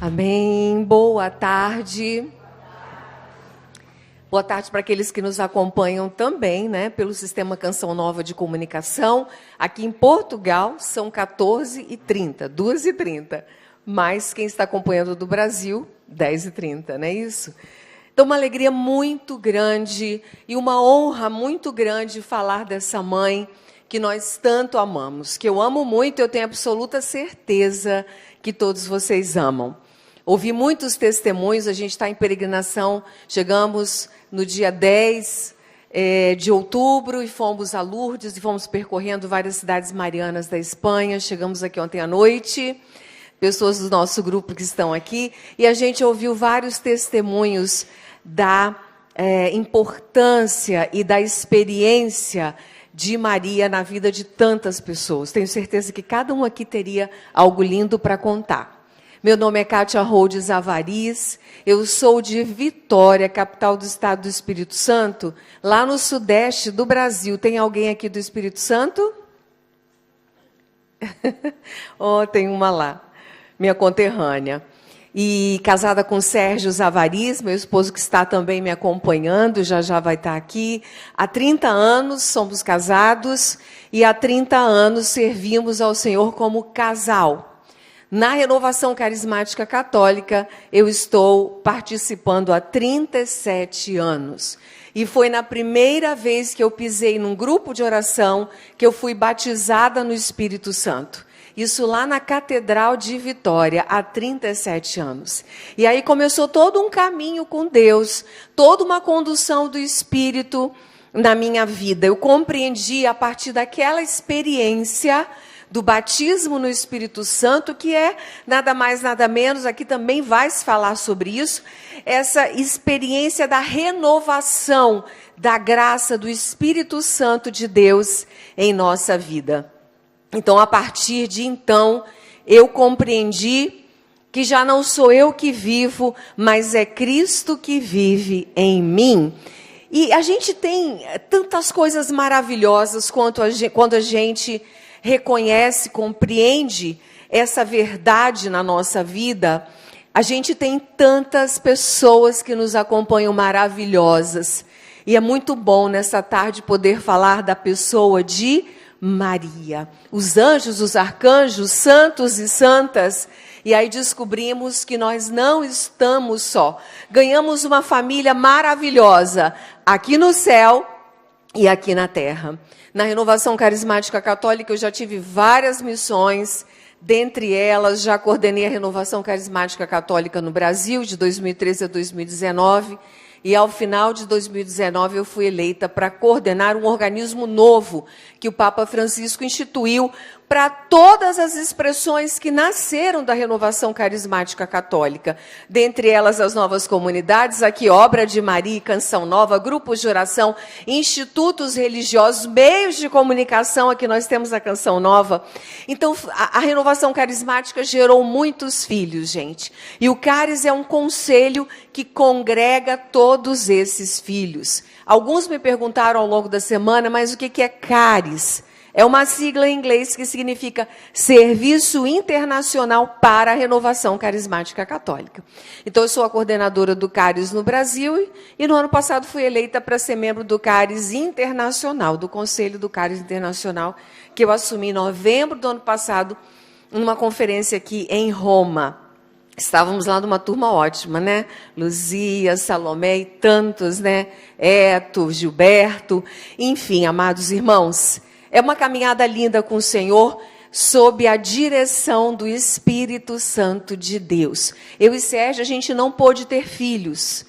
Amém. Boa tarde. Boa tarde para aqueles que nos acompanham também, né, pelo Sistema Canção Nova de Comunicação. Aqui em Portugal são 14h30, 2h30. Mas quem está acompanhando do Brasil, 10h30, não é isso? Então, uma alegria muito grande e uma honra muito grande falar dessa mãe que nós tanto amamos, que eu amo muito, eu tenho absoluta certeza que todos vocês amam. Ouvi muitos testemunhos, a gente está em peregrinação, chegamos no dia 10 de outubro e fomos a Lourdes e fomos percorrendo várias cidades marianas da Espanha, chegamos aqui ontem à noite, pessoas do nosso grupo que estão aqui, e a gente ouviu vários testemunhos da importância e da experiência de Maria na vida de tantas pessoas. Tenho certeza que cada um aqui teria algo lindo para contar. Meu nome é Kátia Rhodes Avariz, eu sou de Vitória, capital do estado do Espírito Santo, lá no sudeste do Brasil. Tem alguém aqui do Espírito Santo? Oh, tem uma lá, minha conterrânea. E casada com Sérgio Avariz, meu esposo que está também me acompanhando, já vai estar aqui. Há 30 anos somos casados e há 30 anos servimos ao Senhor como casal. Na Renovação Carismática Católica, eu estou participando há 37 anos. E foi na primeira vez que eu pisei num grupo de oração que eu fui batizada no Espírito Santo. Isso lá na Catedral de Vitória, há 37 anos. E aí começou todo um caminho com Deus, toda uma condução do Espírito na minha vida. Eu compreendi a partir daquela experiência do batismo no Espírito Santo, que é nada mais, nada menos, aqui também vai se falar sobre isso, essa experiência da renovação da graça do Espírito Santo de Deus em nossa vida. Então, a partir de então, eu compreendi que já não sou eu que vivo, mas é Cristo que vive em mim. E a gente tem tantas coisas maravilhosas quando a gente reconhece, compreende essa verdade na nossa vida. A gente tem tantas pessoas que nos acompanham maravilhosas. E é muito bom nessa tarde poder falar da pessoa de Maria. Os anjos, os arcanjos, santos e santas. E aí descobrimos que nós não estamos só. Ganhamos uma família maravilhosa aqui no céu e aqui na terra. Na Renovação Carismática Católica eu já tive várias missões, dentre elas já coordenei a Renovação Carismática Católica no Brasil, de 2013 a 2019, e ao final de 2019 eu fui eleita para coordenar um organismo novo que o Papa Francisco instituiu para todas as expressões que nasceram da Renovação Carismática Católica. Dentre elas, as novas comunidades, aqui Obra de Maria, Canção Nova, grupos de oração, institutos religiosos, meios de comunicação, aqui nós temos a Canção Nova. Então, a Renovação Carismática gerou muitos filhos, gente. E o Caris é um conselho que congrega todos esses filhos. Alguns me perguntaram ao longo da semana, mas o que é Caris? É uma sigla em inglês que significa Serviço Internacional para a Renovação Carismática Católica. Então, eu sou a coordenadora do Caris no Brasil e no ano passado fui eleita para ser membro do Caris Internacional, do Conselho do Caris Internacional, que eu assumi em novembro do ano passado, numa conferência aqui em Roma. Estávamos lá numa turma ótima, né? Luzia, Salomé e tantos, né? Eto, Gilberto, enfim, amados irmãos. É uma caminhada linda com o Senhor, sob a direção do Espírito Santo de Deus. Eu e Sérgio, a gente não pôde ter filhos,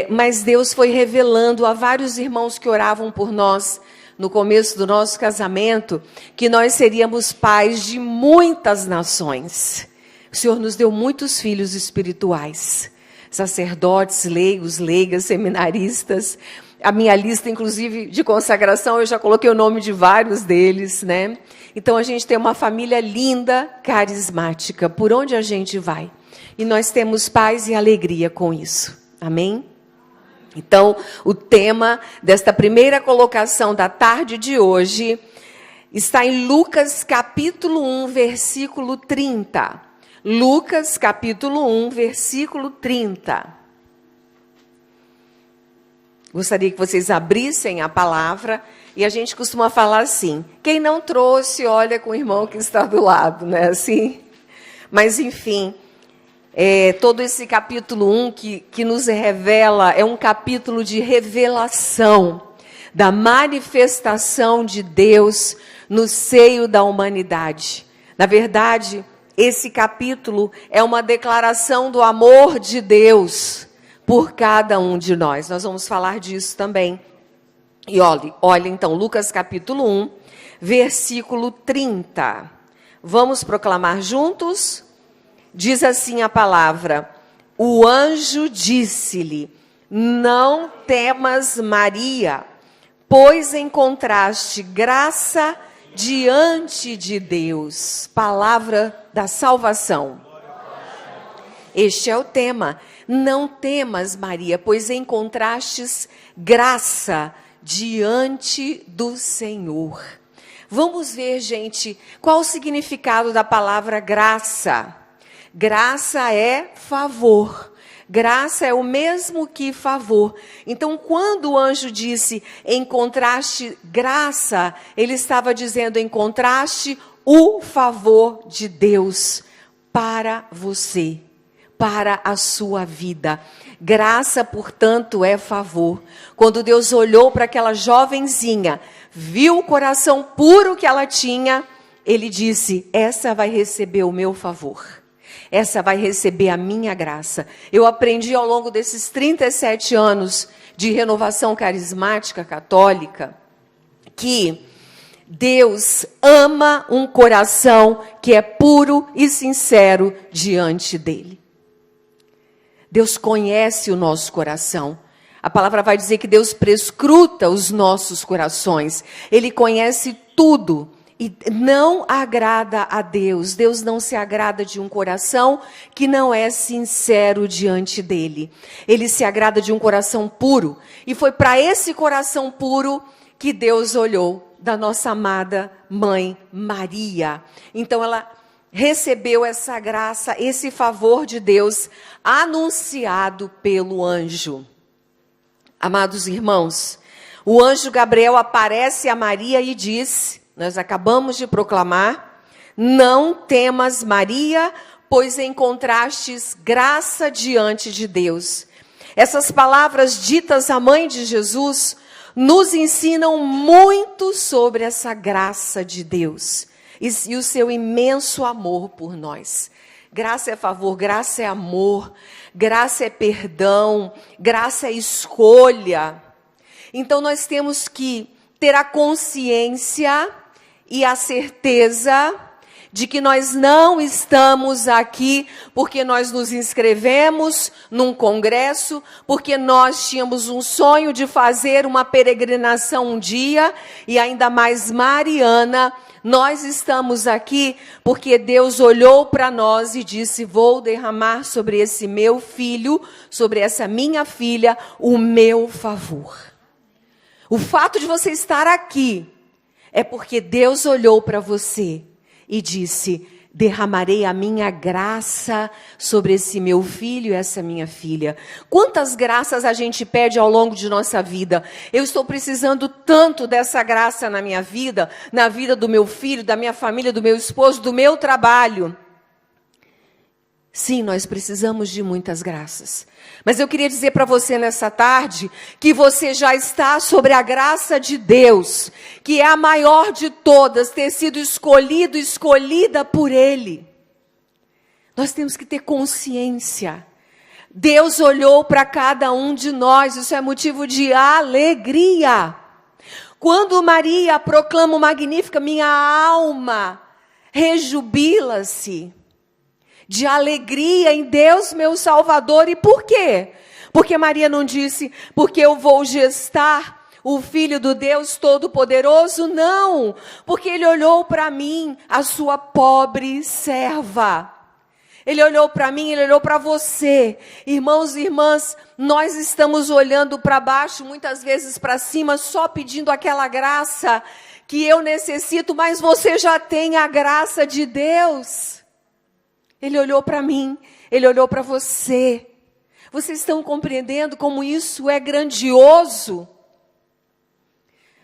mas Deus foi revelando a vários irmãos que oravam por nós, no começo do nosso casamento, que nós seríamos pais de muitas nações. O Senhor nos deu muitos filhos espirituais, sacerdotes, leigos, leigas, seminaristas. A minha lista, inclusive, de consagração, eu já coloquei o nome de vários deles, né? Então, a gente tem uma família linda, carismática, por onde a gente vai. E nós temos paz e alegria com isso. Amém? Então, o tema desta primeira colocação da tarde de hoje está em Lucas, capítulo 1, versículo 30. Lucas, capítulo 1, versículo 30. Gostaria que vocês abrissem a palavra, e a gente costuma falar assim: quem não trouxe, olha com o irmão que está do lado, não é assim? Mas, enfim, todo esse capítulo 1 que nos revela, é um capítulo de revelação da manifestação de Deus no seio da humanidade. Na verdade, esse capítulo é uma declaração do amor de Deus por cada um de nós. Nós vamos falar disso também. E olha então, Lucas capítulo 1, versículo 30. Vamos proclamar juntos? Diz assim a palavra: o anjo disse-lhe: não temas, Maria, pois encontraste graça diante de Deus. Palavra da salvação. Este é o tema. Não temas, Maria, pois encontrastes graça diante do Senhor. Vamos ver, gente, qual o significado da palavra graça. Graça é favor. Graça é o mesmo que favor. Então, quando o anjo disse, encontraste graça, ele estava dizendo, encontraste o favor de Deus para você, para a sua vida. Graça, portanto, é favor. Quando Deus olhou para aquela jovenzinha, viu o coração puro que ela tinha, ele disse, essa vai receber o meu favor. Essa vai receber a minha graça. Eu aprendi ao longo desses 37 anos de renovação carismática católica que Deus ama um coração que é puro e sincero diante dele. Deus conhece o nosso coração. A palavra vai dizer que Deus prescruta os nossos corações. Ele conhece tudo. E não agrada a Deus. Deus não se agrada de um coração que não é sincero diante dele. Ele se agrada de um coração puro. E foi para esse coração puro que Deus olhou da nossa amada mãe Maria. Então ela recebeu essa graça, esse favor de Deus anunciado pelo anjo. Amados irmãos, o anjo Gabriel aparece a Maria e diz... Nós acabamos de proclamar, não temas, Maria, pois encontrastes graça diante de Deus. Essas palavras ditas à mãe de Jesus nos ensinam muito sobre essa graça de Deus e o seu imenso amor por nós. Graça é favor, graça é amor, graça é perdão, graça é escolha. Então nós temos que ter a consciência e a certeza de que nós não estamos aqui porque nós nos inscrevemos num congresso, porque nós tínhamos um sonho de fazer uma peregrinação um dia, e ainda mais mariana, nós estamos aqui porque Deus olhou para nós e disse, vou derramar sobre esse meu filho, sobre essa minha filha, o meu favor. O fato de você estar aqui é porque Deus olhou para você e disse, derramarei a minha graça sobre esse meu filho e essa minha filha. Quantas graças a gente pede ao longo de nossa vida? Eu estou precisando tanto dessa graça na minha vida, na vida do meu filho, da minha família, do meu esposo, do meu trabalho. Sim, nós precisamos de muitas graças. Mas eu queria dizer para você nessa tarde que você já está sobre a graça de Deus, que é a maior de todas, ter sido escolhido, escolhida por Ele. Nós temos que ter consciência. Deus olhou para cada um de nós, isso é motivo de alegria. Quando Maria proclama o Magnífica, minha alma rejubila-se. De alegria em Deus, meu Salvador. E por quê? Porque Maria não disse, porque eu vou gestar o Filho do Deus Todo-Poderoso. Não, porque Ele olhou para mim, a sua pobre serva. Ele olhou para mim, Ele olhou para você. Irmãos e irmãs, nós estamos olhando para baixo, muitas vezes para cima, só pedindo aquela graça que eu necessito, mas você já tem a graça de Deus. Ele olhou para mim, Ele olhou para você. Vocês estão compreendendo como isso é grandioso?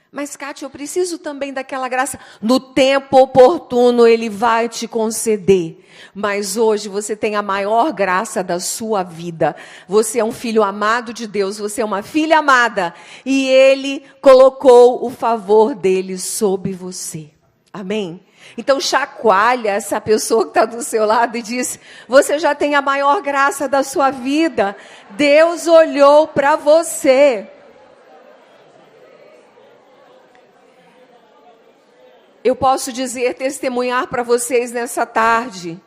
Mas, Kátia, eu preciso também daquela graça. No tempo oportuno, Ele vai te conceder. Mas hoje você tem a maior graça da sua vida. Você é um filho amado de Deus, você é uma filha amada. E Ele colocou o favor dEle sobre você. Amém? Então chacoalha essa pessoa que está do seu lado e diz: você já tem a maior graça da sua vida. Deus olhou para você. Eu posso dizer, testemunhar para vocês nessa tarde,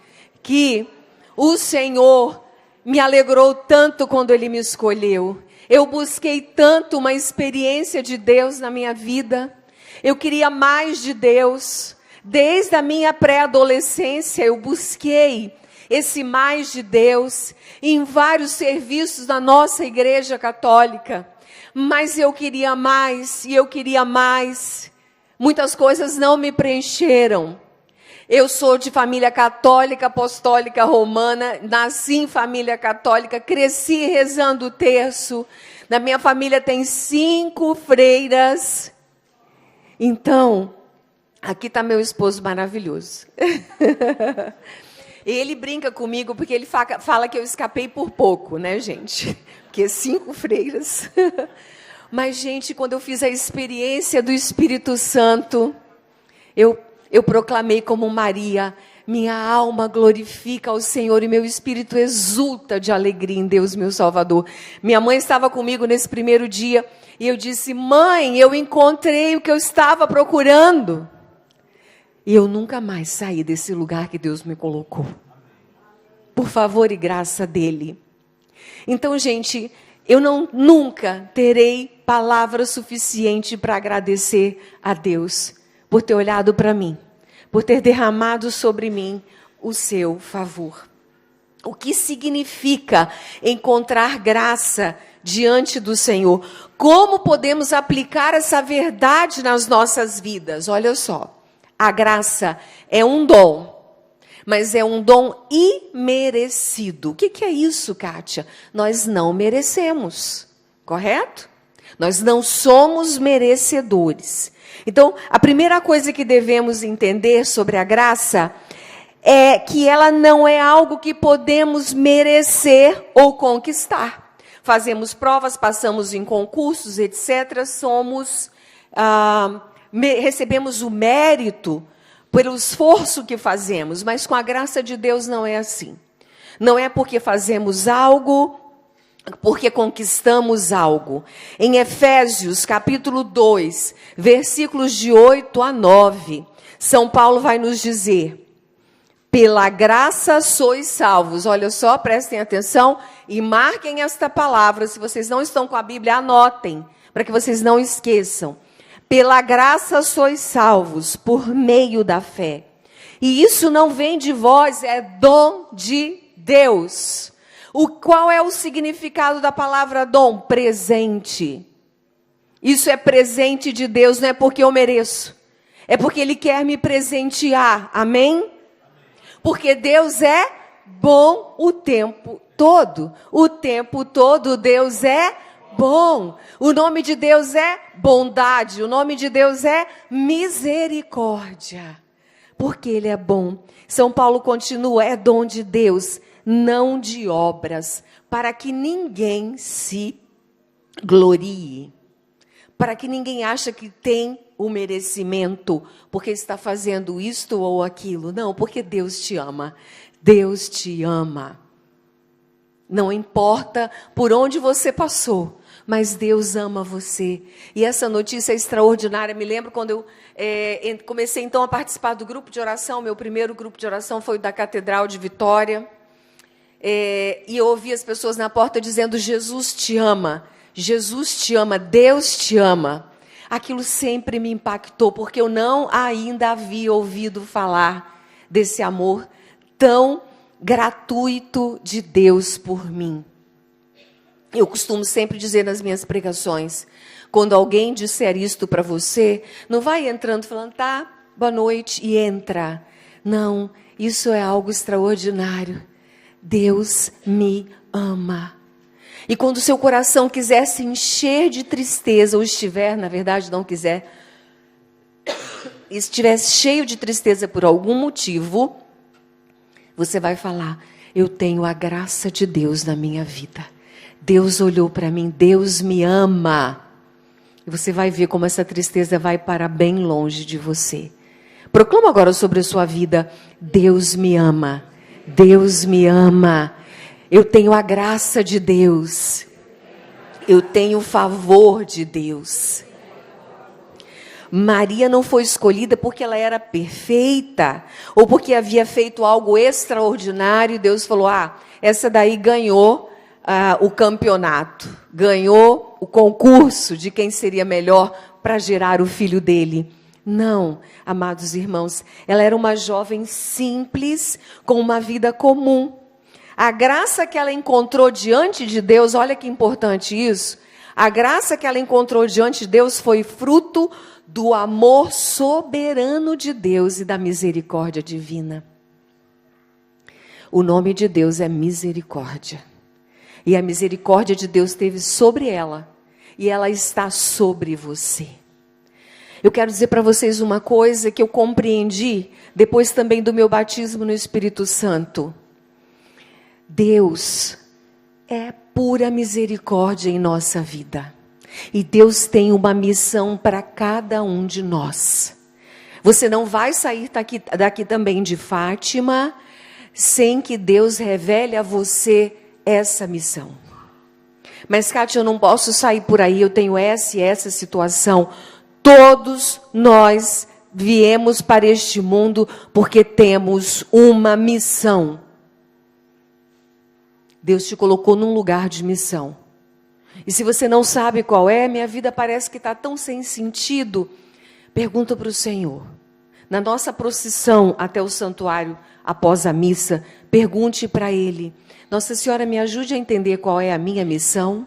que o Senhor me alegrou tanto quando Ele me escolheu. Eu busquei tanto uma experiência de Deus na minha vida. Eu queria mais de Deus. Desde a minha pré-adolescência eu busquei esse mais de Deus em vários serviços da nossa igreja católica. Mas eu queria mais e eu queria mais. Muitas coisas não me preencheram. Eu sou de família católica, apostólica, romana, nasci em família católica, cresci rezando o terço. Na minha família tem 5 freiras. Então, aqui está meu esposo maravilhoso. Ele brinca comigo porque ele fala que eu escapei por pouco, né, gente? Porque 5 freiras. Mas, gente, quando eu fiz a experiência do Espírito Santo, eu proclamei como Maria: minha alma glorifica ao Senhor e meu espírito exulta de alegria em Deus, meu Salvador. Minha mãe estava comigo nesse primeiro dia e eu disse: mãe, eu encontrei o que eu estava procurando. E eu nunca mais saí desse lugar que Deus me colocou. Por favor e graça dEle. Então, gente, eu nunca terei palavra suficiente para agradecer a Deus por ter olhado para mim, por ter derramado sobre mim o seu favor. O que significa encontrar graça diante do Senhor? Como podemos aplicar essa verdade nas nossas vidas? Olha só, a graça é um dom. Mas é um dom imerecido. O que é isso, Kátia? Nós não merecemos, correto? Nós não somos merecedores. Então, a primeira coisa que devemos entender sobre a graça é que ela não é algo que podemos merecer ou conquistar. Fazemos provas, passamos em concursos, etc. Recebemos o mérito pelo esforço que fazemos, mas com a graça de Deus não é assim. Não é porque fazemos algo, porque conquistamos algo. Em Efésios, capítulo 2, versículos de 8 a 9, São Paulo vai nos dizer: pela graça sois salvos. Olha só, prestem atenção e marquem esta palavra. Se vocês não estão com a Bíblia, anotem, para que vocês não esqueçam. Pela graça sois salvos, por meio da fé. E isso não vem de vós, é dom de Deus. Qual é o significado da palavra dom? Presente. Isso é presente de Deus, não é porque eu mereço. É porque Ele quer me presentear. Amém? Porque Deus é bom o tempo todo. O tempo todo Deus é bom. O nome de Deus é bondade. O nome de Deus é misericórdia. Porque Ele é bom. São Paulo continua: é dom de Deus, não de obras, para que ninguém se glorie. Para que ninguém ache que tem o merecimento, porque está fazendo isto ou aquilo. Não, porque Deus te ama. Deus te ama. Não importa por onde você passou, mas Deus ama você. E essa notícia é extraordinária. Me lembro quando eu comecei então a participar do grupo de oração. Meu primeiro grupo de oração foi o da Catedral de Vitória. E eu ouvi as pessoas na porta dizendo: Jesus te ama, Jesus te ama, Deus te ama. Aquilo sempre me impactou, porque eu não ainda havia ouvido falar desse amor tão gratuito de Deus por mim. Eu costumo sempre dizer nas minhas pregações, quando alguém disser isto para você, não vai entrando falando: tá, boa noite, e entra. Não, isso é algo extraordinário. Deus me ama. E quando o seu coração quiser se encher de tristeza, ou estiver, na verdade, não quiser, estiver cheio de tristeza por algum motivo, você vai falar: eu tenho a graça de Deus na minha vida. Deus olhou para mim, Deus me ama. E você vai ver como essa tristeza vai para bem longe de você. Proclama agora sobre a sua vida: Deus me ama. Deus me ama. Eu tenho a graça de Deus. Eu tenho o favor de Deus. Maria não foi escolhida porque ela era perfeita, ou porque havia feito algo extraordinário, e Deus falou: essa daí ganhou o campeonato, ganhou o concurso de quem seria melhor para gerar o filho dele. Não, amados irmãos, ela era uma jovem simples, com uma vida comum. A graça que ela encontrou diante de Deus, olha que importante isso, a graça que ela encontrou diante de Deus foi fruto do amor soberano de Deus e da misericórdia divina. O nome de Deus é misericórdia. E a misericórdia de Deus esteve sobre ela, e ela está sobre você. Eu quero dizer para vocês uma coisa que eu compreendi depois também do meu batismo no Espírito Santo. Deus é pura misericórdia em nossa vida. E Deus tem uma missão para cada um de nós. Você não vai sair daqui também de Fátima sem que Deus revele a você essa missão. Mas, Kátia, eu não posso sair por aí, eu tenho essa e essa situação. Todos nós viemos para este mundo porque temos uma missão. Deus te colocou num lugar de missão. E se você não sabe qual é, minha vida parece que está tão sem sentido, pergunta para o Senhor. Na nossa procissão até o santuário, após a missa, pergunte para Ele: Nossa Senhora, me ajude a entender qual é a minha missão.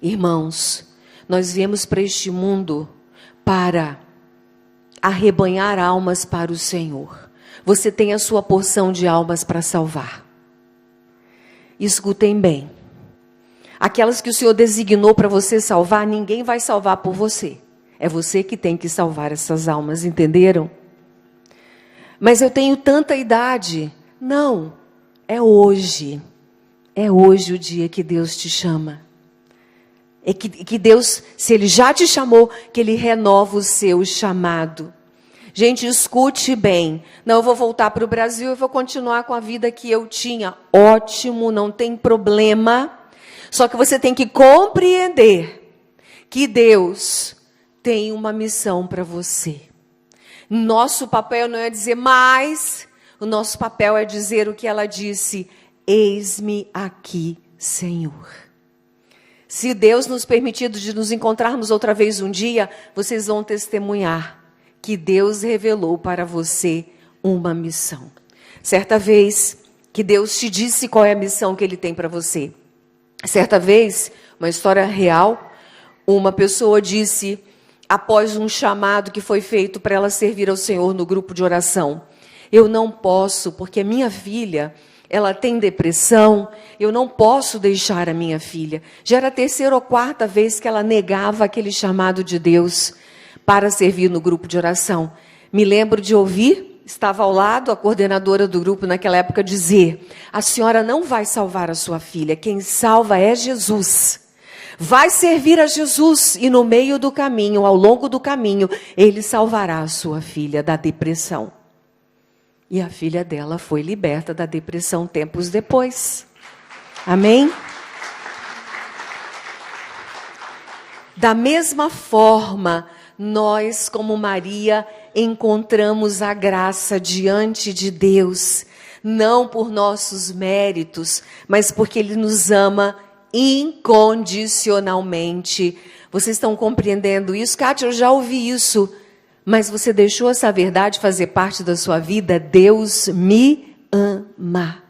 Irmãos, nós viemos para este mundo para arrebanhar almas para o Senhor. Você tem a sua porção de almas para salvar. Escutem bem. Aquelas que o Senhor designou para você salvar, ninguém vai salvar por você. É você que tem que salvar essas almas, entenderam? Mas eu tenho tanta idade. Não, é hoje. É hoje o dia que Deus te chama. É que Deus, se Ele já te chamou, que Ele renova o seu chamado. Gente, escute bem. Não, eu vou voltar para o Brasil, eu vou continuar com a vida que eu tinha. Ótimo, não tem problema. Só que você tem que compreender que Deus tem uma missão para você. Nosso papel não é dizer mais, o nosso papel é dizer o que ela disse: eis-me aqui, Senhor. Se Deus nos permitir de nos encontrarmos outra vez um dia, vocês vão testemunhar que Deus revelou para você uma missão. Certa vez que Deus te disse qual é a missão que Ele tem para você. Certa vez, uma história real, uma pessoa disse, após um chamado que foi feito para ela servir ao Senhor no grupo de oração: eu não posso, porque a minha filha, ela tem depressão, eu não posso deixar a minha filha. Já era a terceira ou quarta vez que ela negava aquele chamado de Deus para servir no grupo de oração. Me lembro de ouvir, estava ao lado, a coordenadora do grupo naquela época dizer: a senhora não vai salvar a sua filha, quem salva é Jesus. Vai servir a Jesus e no meio do caminho, ao longo do caminho, Ele salvará a sua filha da depressão. E a filha dela foi liberta da depressão tempos depois. Amém? Da mesma forma, nós, como Maria, encontramos a graça diante de Deus, não por nossos méritos, mas porque Ele nos ama incondicionalmente. Vocês estão compreendendo isso? Kátia, eu já ouvi isso. Mas você deixou essa verdade fazer parte da sua vida? Deus me ama.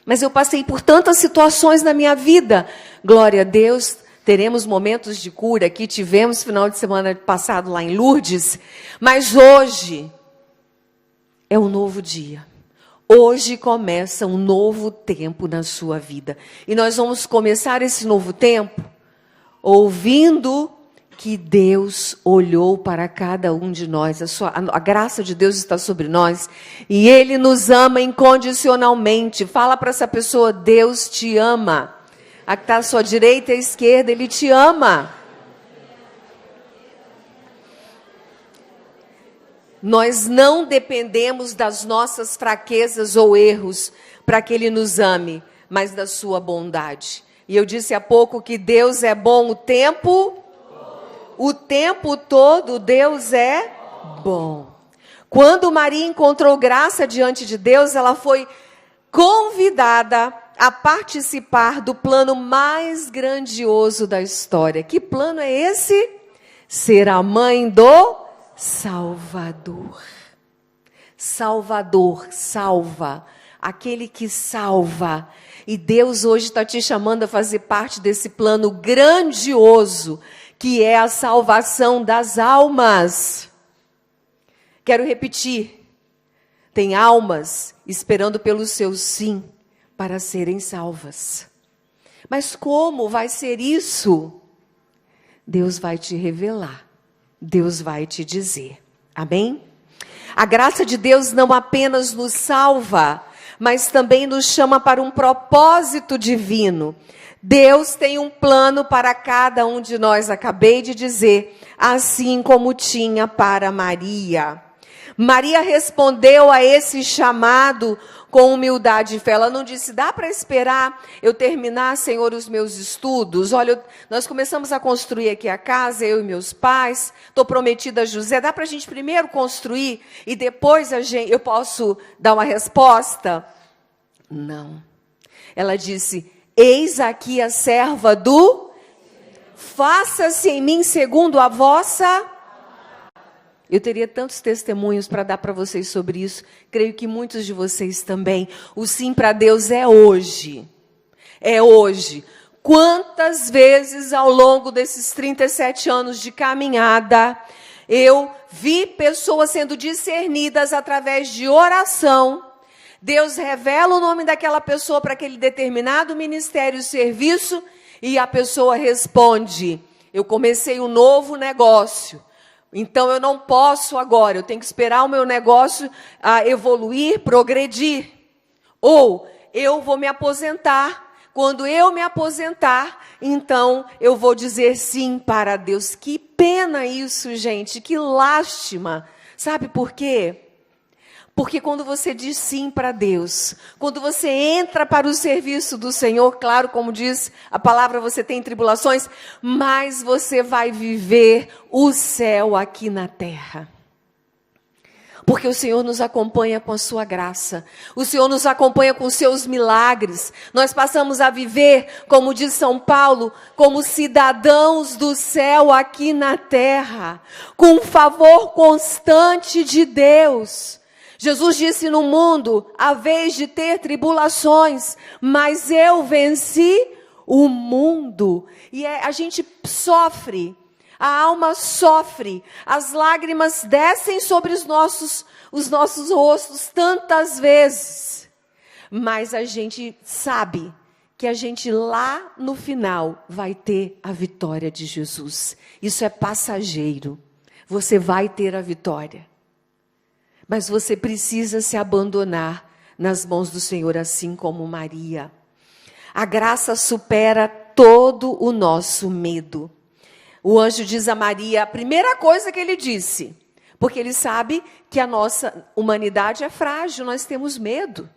Mas eu passei por tantas situações na minha vida. Glória a Deus, teremos momentos de cura aqui. Tivemos final de semana passado lá em Lourdes. Mas hoje, é um novo dia. Hoje começa um novo tempo na sua vida. E nós vamos começar esse novo tempo ouvindo que Deus olhou para cada um de nós. A graça de Deus está sobre nós. E Ele nos ama incondicionalmente. Fala para essa pessoa, Deus te ama. A que está à sua direita e à esquerda, Ele te ama. Nós não dependemos das nossas fraquezas ou erros para que Ele nos ame, mas da sua bondade. E eu disse há pouco que Deus é bom o tempo todo, Deus é bom. Quando Maria encontrou graça diante de Deus, ela foi convidada a participar do plano mais grandioso da história. Que plano é esse? Ser a mãe do Salvador. Salvador, salva. Aquele que salva. E Deus hoje está te chamando a fazer parte desse plano grandioso, que é a salvação das almas. Quero repetir. Tem almas esperando pelo seu sim para serem salvas. Mas como vai ser isso? Deus vai te revelar. Deus vai te dizer. Amém? A graça de Deus não apenas nos salva, mas também nos chama para um propósito divino. Deus tem um plano para cada um de nós, acabei de dizer, assim como tinha para Maria. Maria respondeu a esse chamado com humildade e fé. Ela não disse, dá para esperar eu terminar, Senhor, os meus estudos? Olha, nós começamos a construir aqui a casa, eu e meus pais, estou prometida a José, dá para a gente primeiro construir e depois eu posso dar uma resposta? Não. Ela disse, eis aqui a serva do... Faça-se em mim segundo a vossa... Eu teria tantos testemunhos para dar para vocês sobre isso. Creio que muitos de vocês também. O sim para Deus é hoje. É hoje. Quantas vezes ao longo desses 37 anos de caminhada, eu vi pessoas sendo discernidas através de oração. Deus revela o nome daquela pessoa para aquele determinado ministério, serviço, e a pessoa responde, eu comecei um novo negócio. Então, eu não posso agora, eu tenho que esperar o meu negócio evoluir, progredir. Ou, eu vou me aposentar. Quando eu me aposentar, então, eu vou dizer sim para Deus. Que pena isso, gente, que lástima. Sabe por quê? Porque quando você diz sim para Deus, quando você entra para o serviço do Senhor, claro, como diz a palavra, você tem tribulações, mas você vai viver o céu aqui na terra. Porque o Senhor nos acompanha com a sua graça. O Senhor nos acompanha com os seus milagres. Nós passamos a viver, como diz São Paulo, como cidadãos do céu aqui na terra. Com o favor constante de Deus. Jesus disse no mundo, há vez de ter tribulações, mas eu venci o mundo. E a gente sofre, a alma sofre, as lágrimas descem sobre os nossos rostos tantas vezes. Mas a gente sabe que a gente lá no final vai ter a vitória de Jesus. Isso é passageiro. Você vai ter a vitória. Mas você precisa se abandonar nas mãos do Senhor, assim como Maria. A graça supera todo o nosso medo. O anjo diz a Maria, a primeira coisa que ele disse, porque ele sabe que a nossa humanidade é frágil, nós temos medo.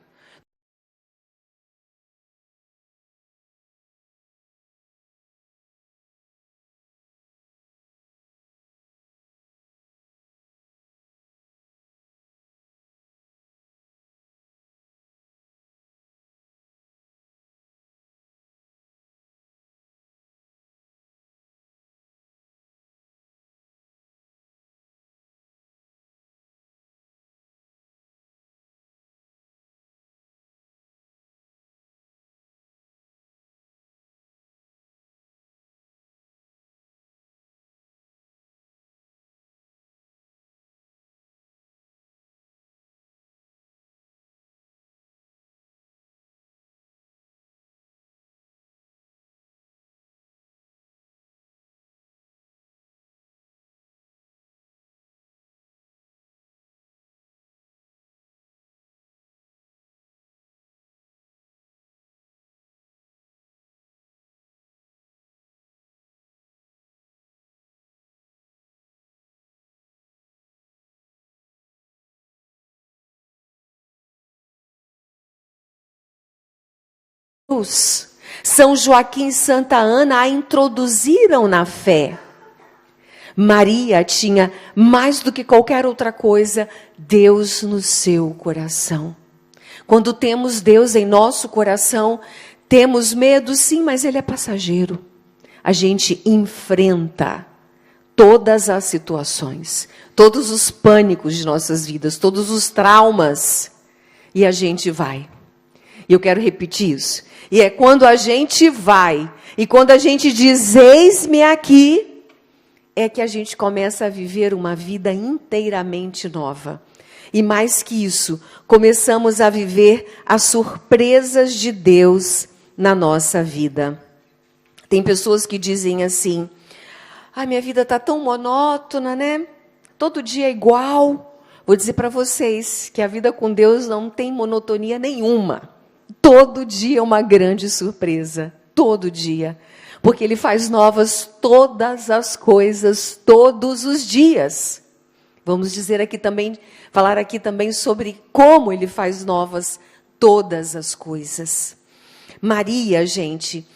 São Joaquim e Santa Ana a introduziram na fé. Maria tinha, mais do que qualquer outra coisa, Deus no seu coração. Quando temos Deus em nosso coração, temos medo, sim, mas Ele é passageiro. A gente enfrenta todas as situações, todos os pânicos de nossas vidas, todos os traumas, e a gente vai. E eu quero repetir isso. E é quando a gente vai, e quando a gente diz, eis-me aqui, é que a gente começa a viver uma vida inteiramente nova. E mais que isso, começamos a viver as surpresas de Deus na nossa vida. Tem pessoas que dizem assim, minha vida está tão monótona, né? Todo dia é igual. Vou dizer para vocês que a vida com Deus não tem monotonia nenhuma. Todo dia é uma grande surpresa. Todo dia. Porque Ele faz novas todas as coisas, todos os dias. Vamos dizer aqui também, falar aqui também sobre como Ele faz novas todas as coisas. Maria, gente,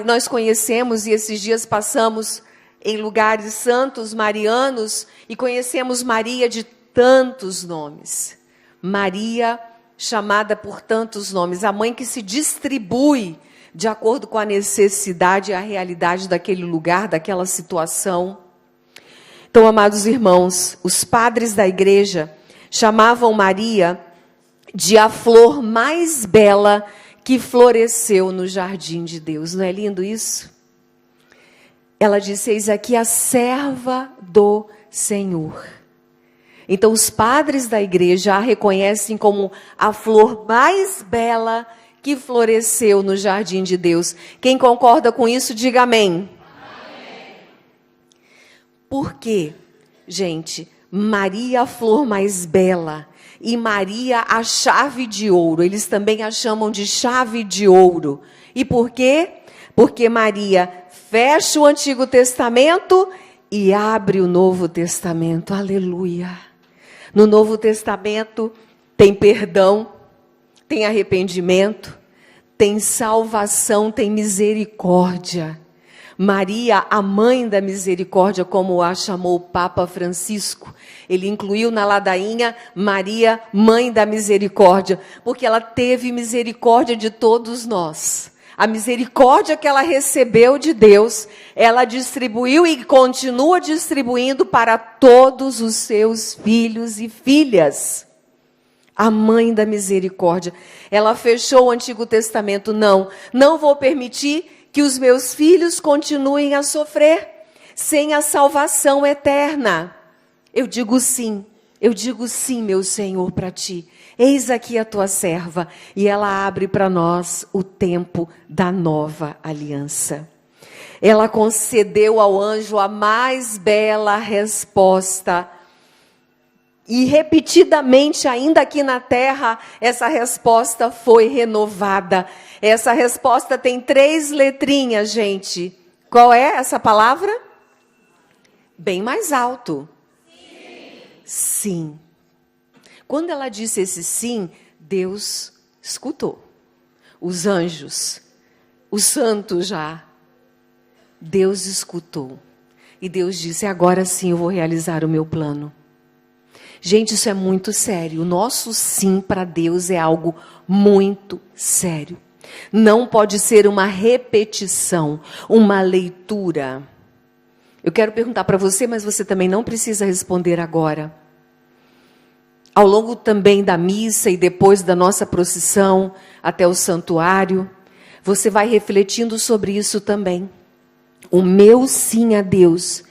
nós conhecemos e esses dias passamos em lugares santos marianos e conhecemos Maria de tantos nomes. Maria, chamada por tantos nomes, a mãe que se distribui de acordo com a necessidade e a realidade daquele lugar, daquela situação. Então, amados irmãos, os padres da igreja chamavam Maria de a flor mais bela que floresceu no jardim de Deus. Não é lindo isso? Ela disse, eis aqui a serva do Senhor. Então, os padres da igreja a reconhecem como a flor mais bela que floresceu no jardim de Deus. Quem concorda com isso, diga amém. Amém. Por quê, gente? Maria, a flor mais bela, e Maria, a chave de ouro. Eles também a chamam de chave de ouro. E por quê? Porque Maria fecha o Antigo Testamento e abre o Novo Testamento. Aleluia! No Novo Testamento tem perdão, tem arrependimento, tem salvação, tem misericórdia. Maria, a mãe da misericórdia, como a chamou o Papa Francisco, ele incluiu na ladainha Maria, mãe da misericórdia, porque ela teve misericórdia de todos nós. A misericórdia que ela recebeu de Deus, ela distribuiu e continua distribuindo para todos os seus filhos e filhas. A mãe da misericórdia. Ela fechou o Antigo Testamento. Não vou permitir que os meus filhos continuem a sofrer sem a salvação eterna. Eu digo sim, meu Senhor, para ti. Eis aqui a tua serva, e ela abre para nós o tempo da nova aliança. Ela concedeu ao anjo a mais bela resposta, e repetidamente, ainda aqui na terra, essa resposta foi renovada. Essa resposta tem 3 letrinhas, gente. Qual é essa palavra? Bem mais alto. Sim. Quando ela disse esse sim, Deus escutou. Os anjos, os santos já. Deus escutou. E Deus disse, agora sim eu vou realizar o meu plano. Gente, isso é muito sério. O nosso sim para Deus é algo muito sério. Não pode ser uma repetição, uma leitura. Eu quero perguntar para você, mas você também não precisa responder agora. Ao longo também da missa e depois da nossa procissão até o santuário, você vai refletindo sobre isso também. O meu sim a Deus,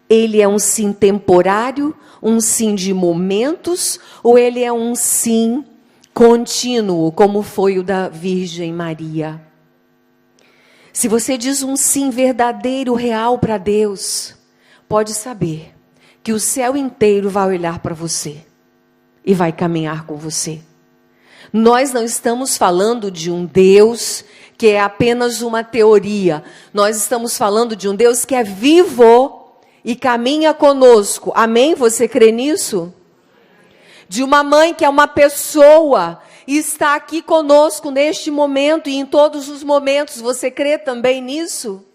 ele é um sim temporário, um sim de momentos, ou ele é um sim contínuo, como foi o da Virgem Maria? Se você diz um sim verdadeiro, real para Deus, pode saber que o céu inteiro vai olhar para você e vai caminhar com você. Nós não estamos falando de um Deus que é apenas uma teoria. Nós estamos falando de um Deus que é vivo e caminha conosco. Amém? Você crê nisso? De uma mãe que é uma pessoa está aqui conosco neste momento e em todos os momentos. Você crê também nisso?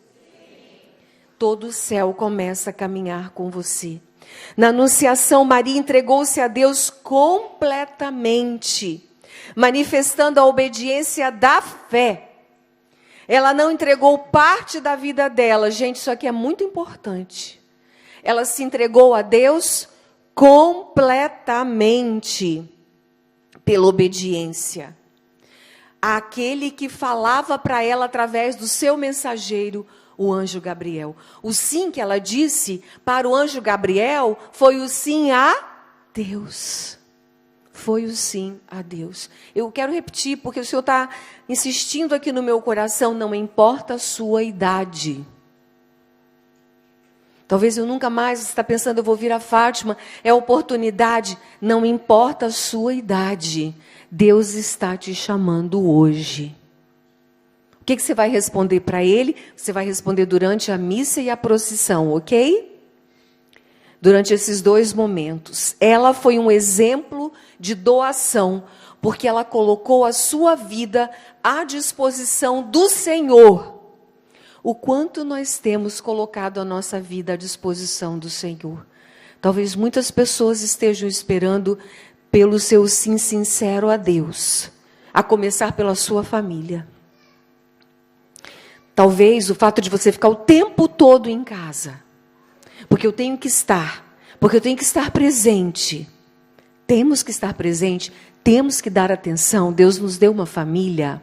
Todo o céu começa a caminhar com você. Na Anunciação, Maria entregou-se a Deus completamente, manifestando a obediência da fé. Ela não entregou parte da vida dela. Gente, isso aqui é muito importante. Ela se entregou a Deus completamente, pela obediência. Aquele que falava para ela através do seu mensageiro, o anjo Gabriel. O sim que ela disse para o anjo Gabriel foi o sim a Deus. Foi o sim a Deus. Eu quero repetir, porque o Senhor está insistindo aqui no meu coração, não importa a sua idade. Talvez eu nunca mais, você está pensando, eu vou vir a Fátima, é oportunidade. Não importa a sua idade, Deus está te chamando hoje. O que você vai responder para Ele? Você vai responder durante a missa e a procissão, ok? Durante esses 2 momentos. Ela foi um exemplo de doação, porque ela colocou a sua vida à disposição do Senhor. O quanto nós temos colocado a nossa vida à disposição do Senhor. Talvez muitas pessoas estejam esperando pelo seu sim sincero a Deus, a começar pela sua família. Talvez o fato de você ficar o tempo todo em casa, porque eu tenho que estar presente. Temos que estar presente, temos que dar atenção. Deus nos deu uma família.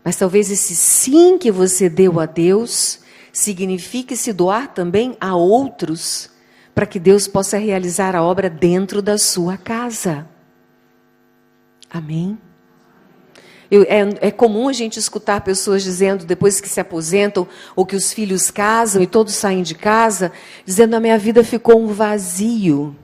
Mas talvez esse sim que você deu a Deus signifique se doar também a outros, para que Deus possa realizar a obra dentro da sua casa. Amém? É comum a gente escutar pessoas dizendo, depois que se aposentam, ou que os filhos casam e todos saem de casa, dizendo, a minha vida ficou um vazio.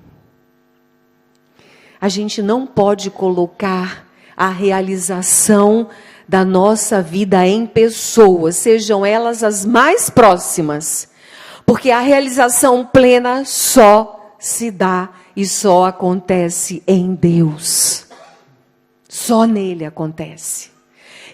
A gente não pode colocar a realização da nossa vida em pessoas, sejam elas as mais próximas. Porque a realização plena só se dá e só acontece em Deus. Só nele acontece.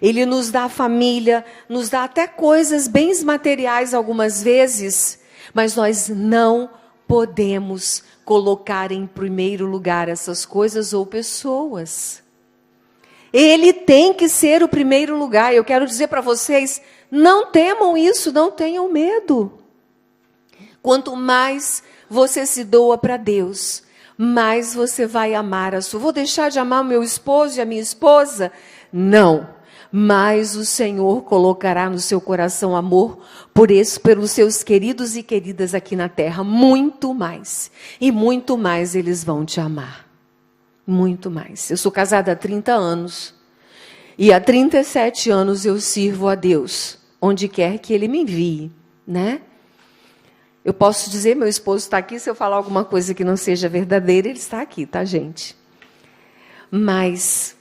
Ele nos dá família, nos dá até coisas, bens materiais algumas vezes, mas nós não podemos colocar em primeiro lugar essas coisas ou pessoas. Ele tem que ser o primeiro lugar. Eu quero dizer para vocês, não temam isso, não tenham medo. Quanto mais você se doa para Deus, mais você vai amar a sua. Vou deixar de amar o meu esposo e a minha esposa? Não. Mas o Senhor colocará no seu coração amor pelos seus queridos e queridas aqui na terra. Muito mais. E muito mais eles vão te amar. Muito mais. Eu sou casada há 30 anos. E há 37 anos eu sirvo a Deus, onde quer que Ele me envie, né? Eu posso dizer, meu esposo está aqui, se eu falar alguma coisa que não seja verdadeira, ele está aqui, tá, gente? Mas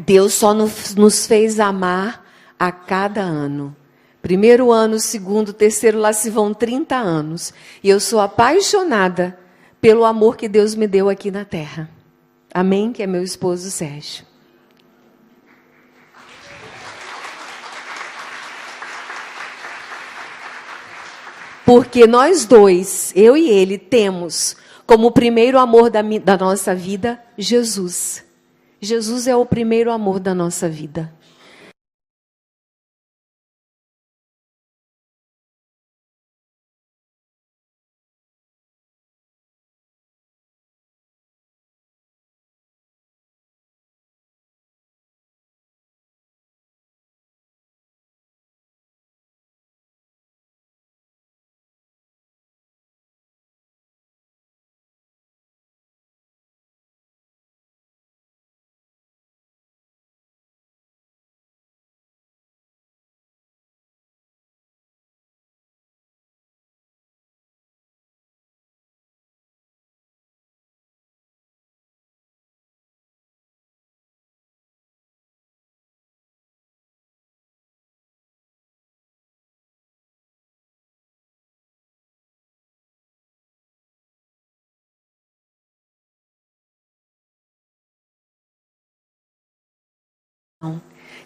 Deus só nos fez amar a cada ano. Primeiro ano, segundo, terceiro, lá se vão 30 anos. E eu sou apaixonada pelo amor que Deus me deu aqui na terra. Amém? Que é meu esposo Sérgio. Porque nós dois, eu e ele, temos como primeiro amor da nossa vida, Jesus. Jesus é o primeiro amor da nossa vida.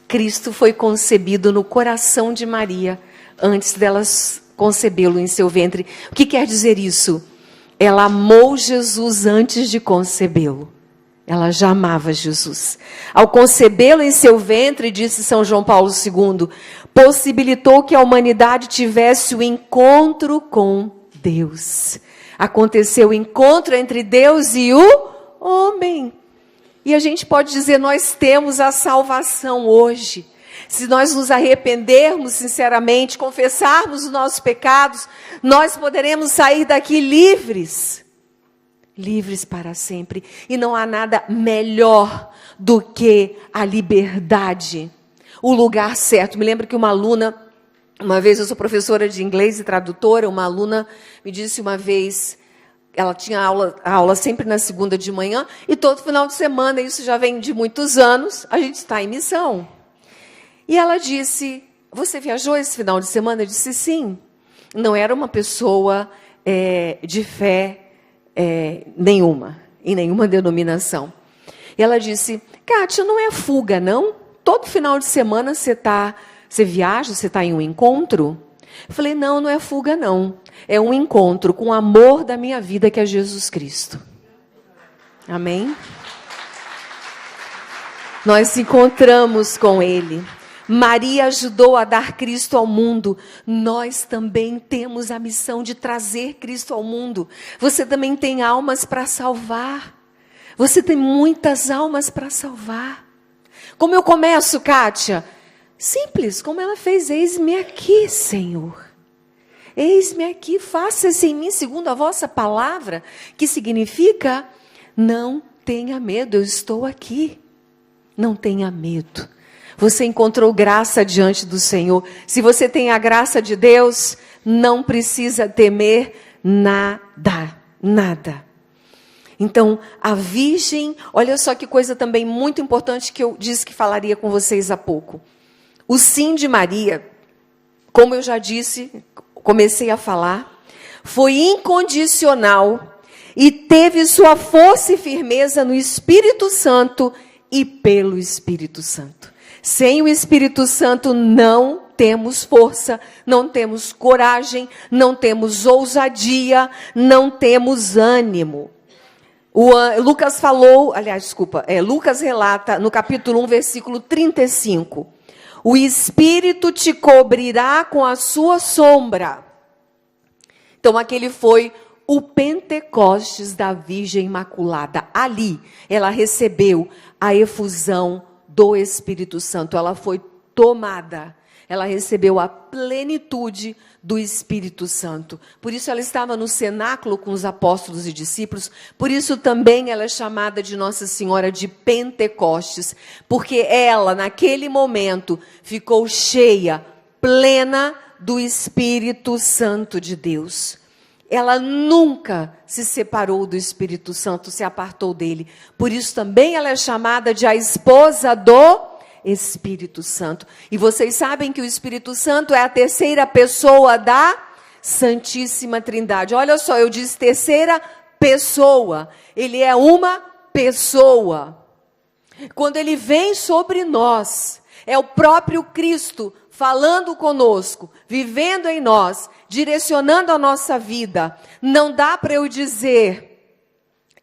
Cristo foi concebido no coração de Maria antes dela concebê-lo em seu ventre. O que quer dizer isso? Ela amou Jesus antes de concebê-lo. Ela já amava Jesus. Ao concebê-lo em seu ventre, disse São João Paulo II, possibilitou que a humanidade tivesse o encontro com Deus. Aconteceu o encontro entre Deus e o homem. E a gente pode dizer, nós temos a salvação hoje. Se nós nos arrependermos sinceramente, confessarmos os nossos pecados, nós poderemos sair daqui livres. Livres para sempre. E não há nada melhor do que a liberdade. O lugar certo. Me lembro que uma aluna, uma vez eu sou professora de inglês e tradutora, uma aluna me disse uma vez, ela tinha aula sempre na segunda de manhã, e todo final de semana, isso já vem de muitos anos, a gente está em missão. E ela disse, você viajou esse final de semana? Eu disse, sim. Não era uma pessoa de fé nenhuma, em nenhuma denominação. E ela disse, Kátia, não é fuga, não? Todo final de semana você viaja, você está em um encontro? Eu falei, não é fuga, não. É um encontro com o amor da minha vida, que é Jesus Cristo. Amém? Nós nos encontramos com Ele. Maria ajudou a dar Cristo ao mundo. Nós também temos a missão de trazer Cristo ao mundo. Você também tem almas para salvar. Você tem muitas almas para salvar. Como eu começo, Kátia? Simples, como ela fez. Eis-me aqui, Senhor. Eis-me aqui, faça-se em mim segundo a vossa palavra. Que significa, não tenha medo, eu estou aqui. Não tenha medo. Você encontrou graça diante do Senhor. Se você tem a graça de Deus, não precisa temer nada, nada. Então, a Virgem, olha só que coisa também muito importante que eu disse que falaria com vocês há pouco. O sim de Maria, como eu já disse, comecei a falar, foi incondicional e teve sua força e firmeza no Espírito Santo e pelo Espírito Santo. Sem o Espírito Santo não temos força, não temos coragem, não temos ousadia, não temos ânimo. Lucas relata no capítulo 1, versículo 35. O Espírito te cobrirá com a sua sombra. Então, aquele foi o Pentecostes da Virgem Imaculada. Ali, ela recebeu a efusão do Espírito Santo. Ela foi tomada. Ela recebeu a plenitude do Espírito Santo. Por isso ela estava no cenáculo com os apóstolos e discípulos. Por isso também ela é chamada de Nossa Senhora de Pentecostes. Porque ela, naquele momento, ficou cheia, plena do Espírito Santo de Deus. Ela nunca se separou do Espírito Santo, se apartou dele. Por isso também ela é chamada de a esposa do Espírito Santo. E vocês sabem que o Espírito Santo é a terceira pessoa da Santíssima Trindade. Olha só, eu disse terceira pessoa. Ele é uma pessoa. Quando ele vem sobre nós, é o próprio Cristo falando conosco, vivendo em nós, direcionando a nossa vida. Não dá para eu dizer,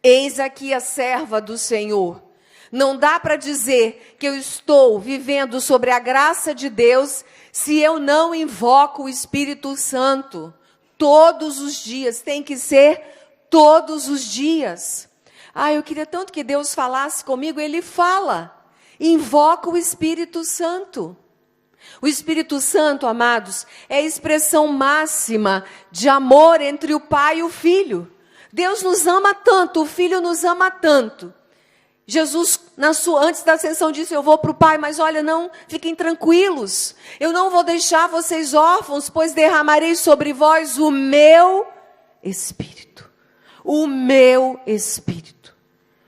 eis aqui a serva do Senhor. Não dá para dizer que eu estou vivendo sobre a graça de Deus se eu não invoco o Espírito Santo. Todos os dias, tem que ser todos os dias. Eu queria tanto que Deus falasse comigo. Ele fala. Invoca o Espírito Santo. O Espírito Santo, amados, é a expressão máxima de amor entre o Pai e o Filho. Deus nos ama tanto, o Filho nos ama tanto. Jesus, antes da ascensão, disse, eu vou para o Pai, mas olha, não, fiquem tranquilos. Eu não vou deixar vocês órfãos, pois derramarei sobre vós o meu Espírito. O meu Espírito.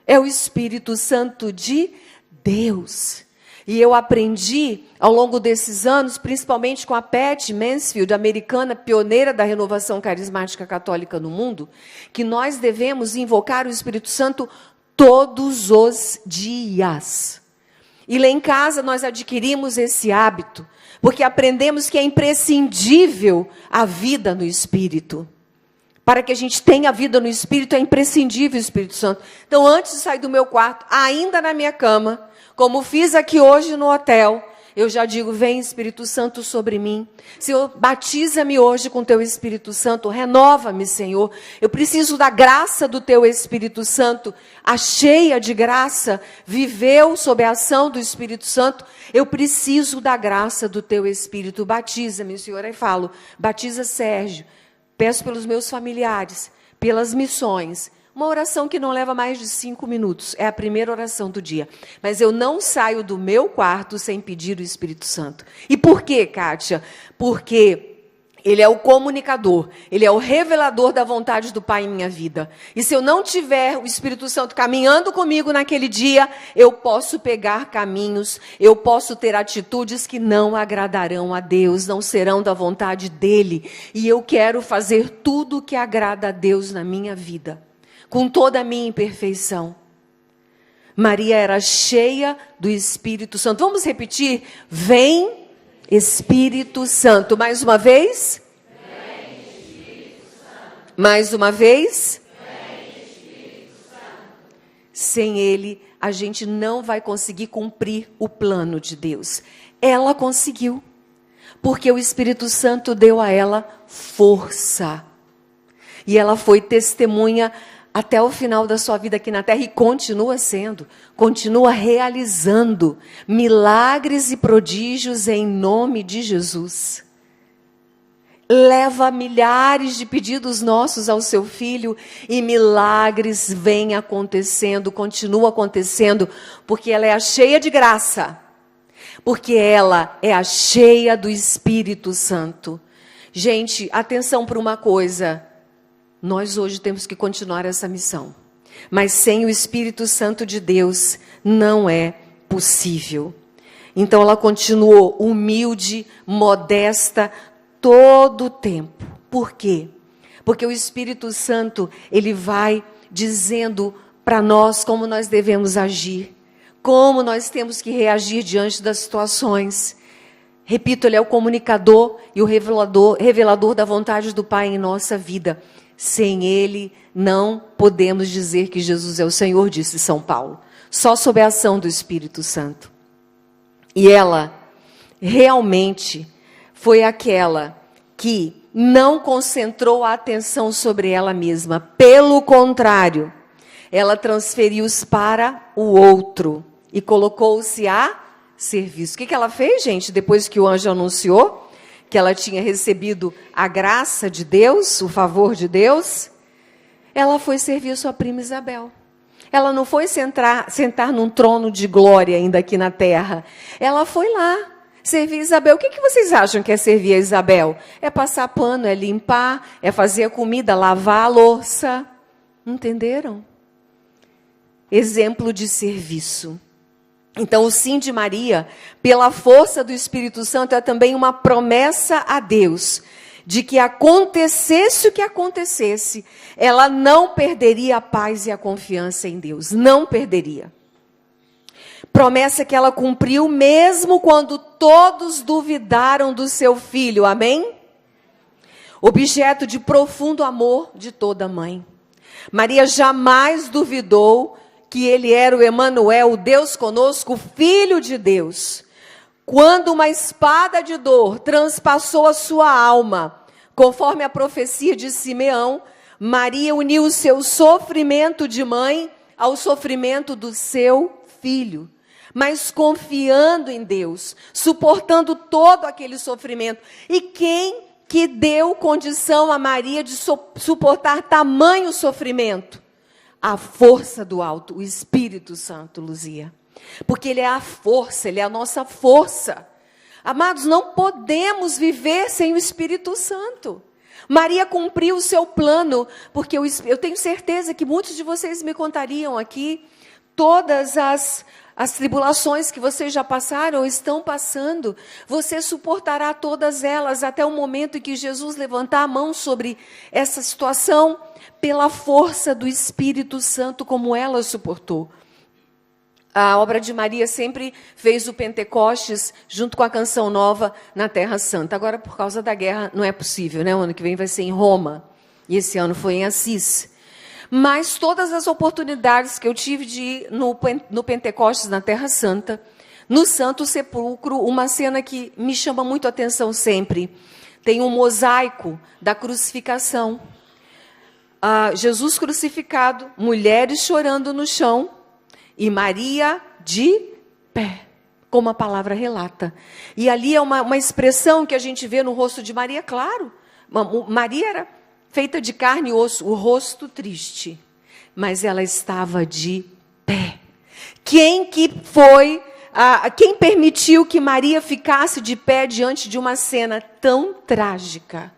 É o Espírito Santo de Deus. E eu aprendi, ao longo desses anos, principalmente com a Pat Mansfield, americana, pioneira da renovação carismática católica no mundo, que nós devemos invocar o Espírito Santo todos os dias. E lá em casa nós adquirimos esse hábito, porque aprendemos que é imprescindível a vida no Espírito. Para que a gente tenha vida no Espírito, é imprescindível o Espírito Santo. Então, antes de sair do meu quarto, ainda na minha cama, como fiz aqui hoje no hotel, eu já digo, vem Espírito Santo sobre mim. Senhor, batiza-me hoje com teu Espírito Santo, renova-me, Senhor. Eu preciso da graça do teu Espírito Santo. A cheia de graça viveu sob a ação do Espírito Santo. Eu preciso da graça do teu Espírito. Batiza-me, Senhor. Aí falo, batiza Sérgio. Peço pelos meus familiares, pelas missões. Uma oração que não leva mais de 5 minutos. É a primeira oração do dia. Mas eu não saio do meu quarto sem pedir o Espírito Santo. E por quê, Kátia? Porque ele é o comunicador. Ele é o revelador da vontade do Pai em minha vida. E se eu não tiver o Espírito Santo caminhando comigo naquele dia, eu posso pegar caminhos, eu posso ter atitudes que não agradarão a Deus, não serão da vontade dEle. E eu quero fazer tudo o que agrada a Deus na minha vida, com toda a minha imperfeição. Maria era cheia do Espírito Santo. Vamos repetir? Vem Espírito Santo. Mais uma vez? Vem, Espírito Santo. Mais uma vez? Vem, Espírito Santo. Sem Ele, a gente não vai conseguir cumprir o plano de Deus. Ela conseguiu, porque o Espírito Santo deu a ela força. E ela foi testemunha até o final da sua vida aqui na terra, e continua sendo, continua realizando milagres e prodígios em nome de Jesus. Leva milhares de pedidos nossos ao seu filho, e milagres vêm acontecendo, continuam acontecendo, porque ela é a cheia de graça, porque ela é a cheia do Espírito Santo. Gente, atenção para uma coisa. Nós hoje temos que continuar essa missão. Mas sem o Espírito Santo de Deus não é possível. Então ela continuou humilde, modesta, todo o tempo. Por quê? Porque o Espírito Santo, ele vai dizendo para nós como nós devemos agir, como nós temos que reagir diante das situações. Repito, ele é o comunicador e o revelador da vontade do Pai em nossa vida. Sem Ele, não podemos dizer que Jesus é o Senhor, disse São Paulo. Só sob a ação do Espírito Santo. E ela realmente foi aquela que não concentrou a atenção sobre ela mesma. Pelo contrário, ela transferiu-os para o outro e colocou-se a serviço. O que ela fez, gente, depois que o anjo anunciou que ela tinha recebido a graça de Deus, o favor de Deus? Ela foi servir sua prima Isabel. Ela não foi sentar num trono de glória ainda aqui na terra. Ela foi lá servir Isabel. O que vocês acham que é servir a Isabel? É passar pano, é limpar, é fazer a comida, lavar a louça. Entenderam? Exemplo de serviço. Então, o sim de Maria, pela força do Espírito Santo, é também uma promessa a Deus, de que acontecesse o que acontecesse, ela não perderia a paz e a confiança em Deus. Não perderia. Promessa que ela cumpriu mesmo quando todos duvidaram do seu filho. Amém? Objeto de profundo amor de toda mãe. Maria jamais duvidou que ele era o Emanuel, o Deus conosco, o Filho de Deus. Quando uma espada de dor transpassou a sua alma, conforme a profecia de Simeão, Maria uniu o seu sofrimento de mãe ao sofrimento do seu filho, mas confiando em Deus, suportando todo aquele sofrimento. E quem que deu condição a Maria de suportar tamanho sofrimento? A força do alto, o Espírito Santo, Luzia. Porque Ele é a força, Ele é a nossa força. Amados, não podemos viver sem o Espírito Santo. Maria cumpriu o seu plano, porque eu tenho certeza que muitos de vocês me contariam aqui todas as tribulações que vocês já passaram ou estão passando. Você suportará todas elas até o momento em que Jesus levantar a mão sobre essa situação, pela força do Espírito Santo, como ela suportou. A obra de Maria sempre fez o Pentecostes junto com a Canção Nova na Terra Santa. Agora, por causa da guerra, não é possível, né? O ano que vem vai ser em Roma. E esse ano foi em Assis. Mas todas as oportunidades que eu tive de ir no Pentecostes na Terra Santa, no Santo Sepulcro, uma cena que me chama muito a atenção sempre. Tem um mosaico da crucificação. Jesus crucificado, mulheres chorando no chão, e Maria de pé, como a palavra relata. E ali é uma expressão que a gente vê no rosto de Maria, claro. Maria era feita de carne e osso, o rosto triste. Mas ela estava de pé. Quem permitiu que Maria ficasse de pé diante de uma cena tão trágica,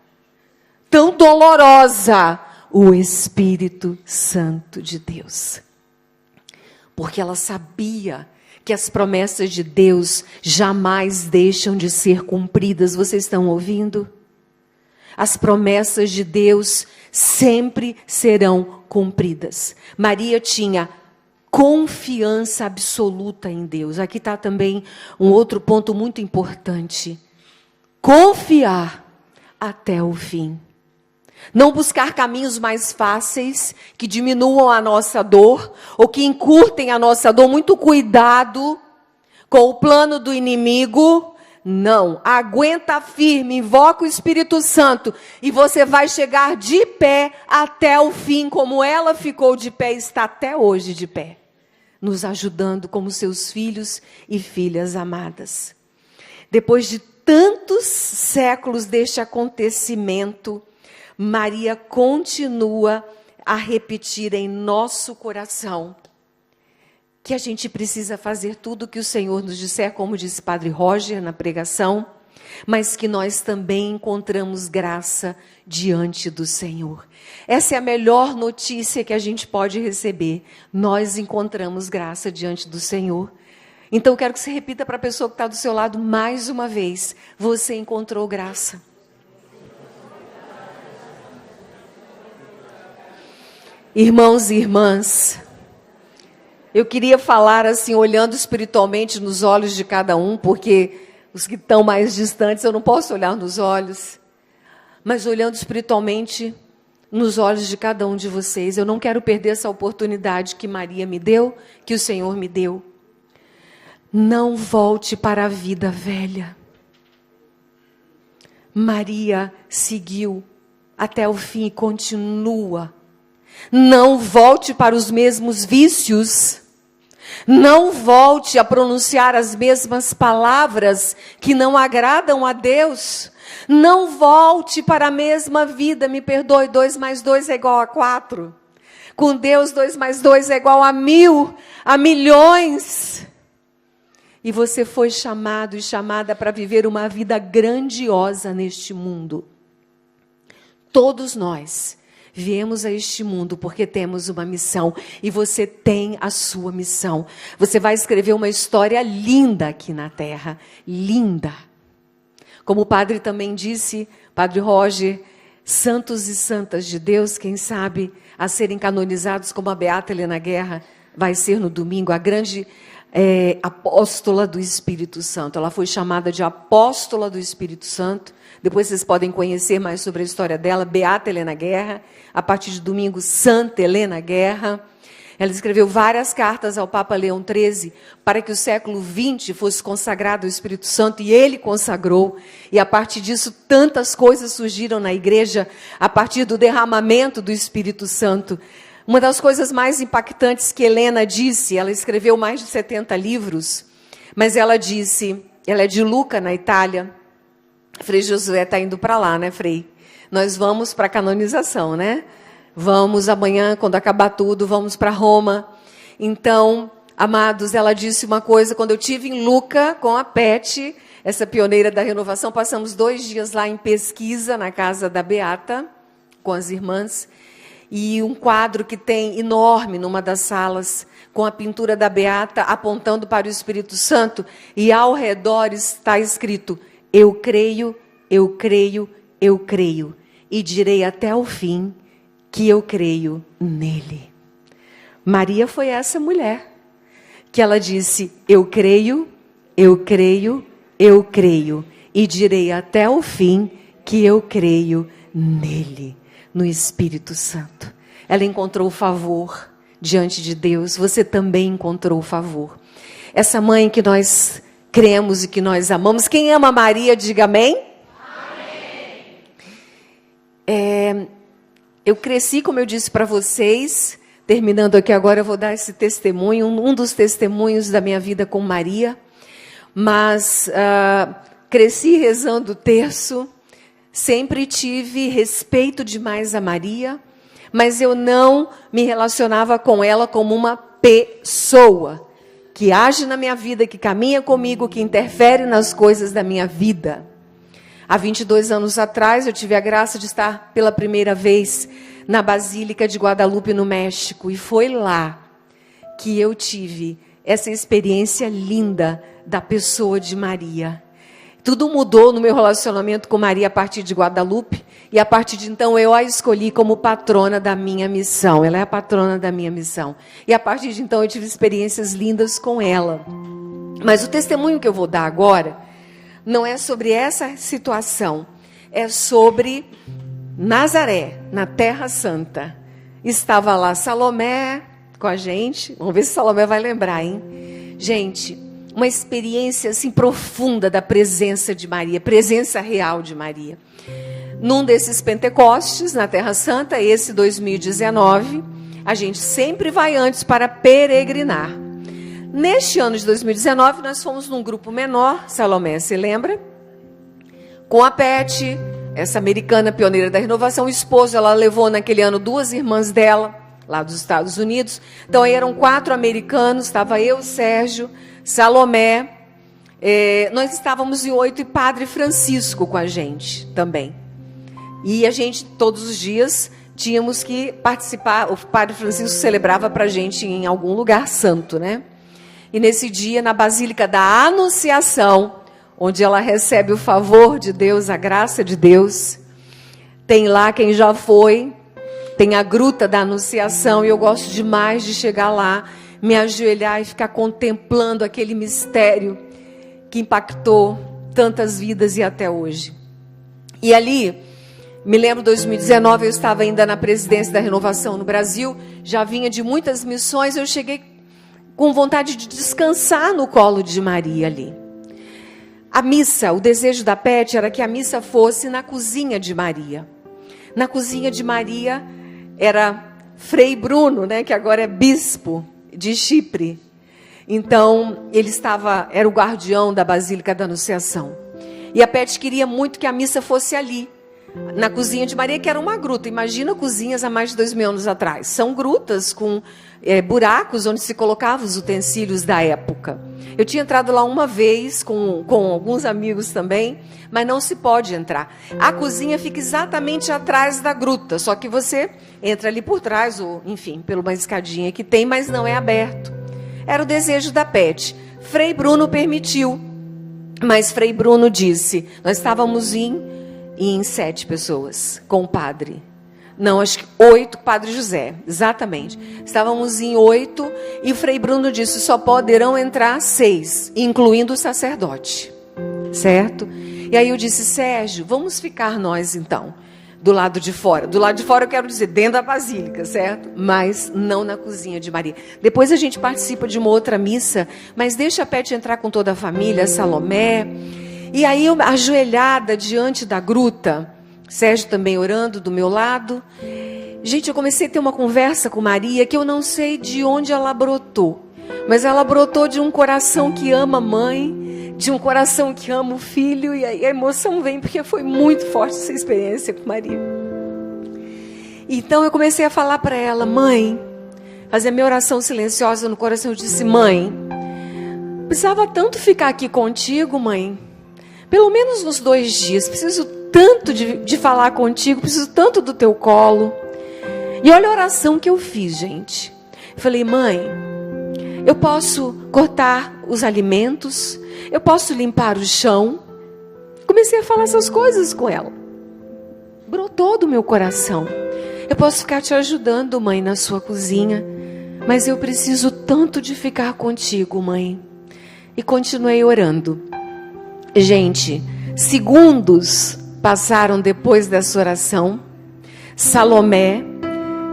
tão dolorosa? O Espírito Santo de Deus. Porque ela sabia que as promessas de Deus jamais deixam de ser cumpridas. Vocês estão ouvindo? As promessas de Deus sempre serão cumpridas. Maria tinha confiança absoluta em Deus. Aqui está também um outro ponto muito importante. Confiar até o fim. Não buscar caminhos mais fáceis, que diminuam a nossa dor, ou que encurtem a nossa dor. Muito cuidado com o plano do inimigo. Não, aguenta firme, invoca o Espírito Santo, e você vai chegar de pé até o fim, como ela ficou de pé e está até hoje de pé, nos ajudando como seus filhos e filhas amadas. Depois de tantos séculos deste acontecimento, Maria continua a repetir em nosso coração que a gente precisa fazer tudo o que o Senhor nos disser, como disse Padre Roger na pregação, mas que nós também encontramos graça diante do Senhor. Essa é a melhor notícia que a gente pode receber. Nós encontramos graça diante do Senhor. Então, eu quero que você repita para a pessoa que está do seu lado mais uma vez: você encontrou graça. Irmãos e irmãs, eu queria falar assim, olhando espiritualmente nos olhos de cada um, porque os que estão mais distantes eu não posso olhar nos olhos, mas olhando espiritualmente nos olhos de cada um de vocês. Eu não quero perder essa oportunidade que Maria me deu, que o Senhor me deu. Não volte para a vida velha. Maria seguiu até o fim e continua. Não volte para os mesmos vícios. Não volte a pronunciar as mesmas palavras que não agradam a Deus. Não volte para a mesma vida. Me perdoe, 2 mais 2 é igual a 4. Com Deus, 2 mais 2 é igual a 1000, a milhões. E você foi chamado e chamada para viver uma vida grandiosa neste mundo. Todos nós viemos a este mundo porque temos uma missão, e você tem a sua missão. Você vai escrever uma história linda aqui na terra, linda. Como o padre também disse, Padre Roger, santos e santas de Deus, quem sabe, a serem canonizados, como a Beata Helena Guerra vai ser no domingo, a grande apóstola do Espírito Santo. Ela foi chamada de apóstola do Espírito Santo. Depois vocês podem conhecer mais sobre a história dela, Beata Helena Guerra. A partir de domingo, Santa Helena Guerra. Ela escreveu várias cartas ao Papa Leão XIII para que o século XX fosse consagrado ao Espírito Santo, e ele consagrou. E a partir disso, tantas coisas surgiram na igreja a partir do derramamento do Espírito Santo. Uma das coisas mais impactantes que Helena disse, ela escreveu mais de 70 livros, mas ela disse, ela é de Lucca, na Itália. Frei Josué está indo para lá, né, Frei? Nós vamos para a canonização, né? Vamos amanhã, quando acabar tudo, vamos para Roma. Então, amados, ela disse uma coisa, quando eu estive em Lucca com a Pete, essa pioneira da renovação, passamos 2 dias lá em pesquisa, na casa da Beata, com as irmãs, e um quadro que tem enorme numa das salas, com a pintura da Beata apontando para o Espírito Santo, e ao redor está escrito: eu creio, eu creio, eu creio, e direi até o fim que eu creio nele. Maria foi essa mulher que ela disse: eu creio, eu creio, eu creio, e direi até o fim que eu creio nele, no Espírito Santo. Ela encontrou favor diante de Deus. Você também encontrou favor. Essa mãe que nós cremos e que nós amamos. Quem ama Maria, diga amém. Amém. Eu cresci, como eu disse para vocês, terminando aqui agora, eu vou dar esse testemunho, um dos testemunhos da minha vida com Maria. Mas cresci rezando o terço, sempre tive respeito demais a Maria, mas eu não me relacionava com ela como uma pessoa que age na minha vida, que caminha comigo, que interfere nas coisas da minha vida. Há 22 anos atrás, eu tive a graça de estar pela primeira vez na Basílica de Guadalupe, no México, e foi lá que eu tive essa experiência linda da pessoa de Maria. Tudo mudou no meu relacionamento com Maria a partir de Guadalupe, e a partir de então eu a escolhi como patrona da minha missão. Ela é a patrona da minha missão. E a partir de então eu tive experiências lindas com ela. Mas o testemunho que eu vou dar agora não é sobre essa situação, é sobre Nazaré, na Terra Santa. Estava lá Salomé com a gente. Vamos ver se Salomé vai lembrar, hein? Gente, uma experiência assim profunda da presença de Maria, presença real de Maria. Num desses Pentecostes, na Terra Santa, esse 2019, a gente sempre vai antes para peregrinar. Neste ano de 2019, nós fomos num grupo menor, Salomé, se lembra? Com a Peti, essa americana pioneira da renovação, o esposo, ela levou naquele ano 2 irmãs dela, lá dos Estados Unidos. Então, aí eram 4 americanos, estava eu, Sérgio, Salomé, nós estávamos em 8 e Padre Francisco com a gente também. E a gente, todos os dias, tínhamos que participar. O Padre Francisco celebrava para a gente em algum lugar santo, né? E nesse dia, na Basílica da Anunciação, onde ela recebe o favor de Deus, a graça de Deus, tem lá quem já foi, tem a Gruta da Anunciação, e eu gosto demais de chegar lá, me ajoelhar e ficar contemplando aquele mistério que impactou tantas vidas e até hoje. E ali, me lembro, 2019, eu estava ainda na presidência da Renovação no Brasil, já vinha de muitas missões, eu cheguei com vontade de descansar no colo de Maria ali. A missa, o desejo da Peti era que a missa fosse na cozinha de Maria. Na cozinha de Maria era Frei Bruno, né, que agora é bispo de Chipre. Então, ele era o guardião da Basílica da Anunciação. E a Peti queria muito que a missa fosse ali, na cozinha de Maria, que era uma gruta. Imagina cozinhas há mais de 2000 anos atrás. São grutas com buracos onde se colocavam os utensílios da época. Eu tinha entrado lá uma vez com alguns amigos também, mas não se pode entrar. A cozinha fica exatamente atrás da gruta, só que você entra ali por trás, ou enfim, pela uma escadinha que tem, mas não é aberto. Era o desejo da Peti. Frei Bruno permitiu, mas Frei Bruno disse, nós estávamos em 7 pessoas com o padre. Não, acho que 8, Padre José, exatamente. Estávamos em 8 e o Frei Bruno disse, só poderão entrar 6, incluindo o sacerdote. Certo? E aí eu disse, Sérgio, vamos ficar nós então, do lado de fora. Do lado de fora eu quero dizer, dentro da Basílica, certo? Mas não na cozinha de Maria. Depois a gente participa de uma outra missa, mas deixa a Peti entrar com toda a família, Salomé. E aí, eu, ajoelhada diante da gruta, Sérgio também orando do meu lado. Gente, eu comecei a ter uma conversa com Maria que eu não sei de onde ela brotou. Mas ela brotou de um coração que ama a mãe, de um coração que ama o filho. E aí a emoção vem, porque foi muito forte essa experiência com Maria. Então eu comecei a falar para ela, mãe, fazer a minha oração silenciosa no coração. Eu disse, mãe, precisava tanto ficar aqui contigo, mãe. Pelo menos uns 2 dias, preciso tanto de falar contigo, preciso tanto do teu colo. E olha a oração que eu fiz, gente. Eu falei, mãe, eu posso cortar os alimentos, eu posso limpar o chão. Comecei a falar essas coisas com ela. Brotou do meu coração. Eu posso ficar te ajudando, mãe, na sua cozinha. mas eu preciso tanto de ficar contigo, mãe. E continuei orando. Gente, segundos passaram depois dessa oração. Salomé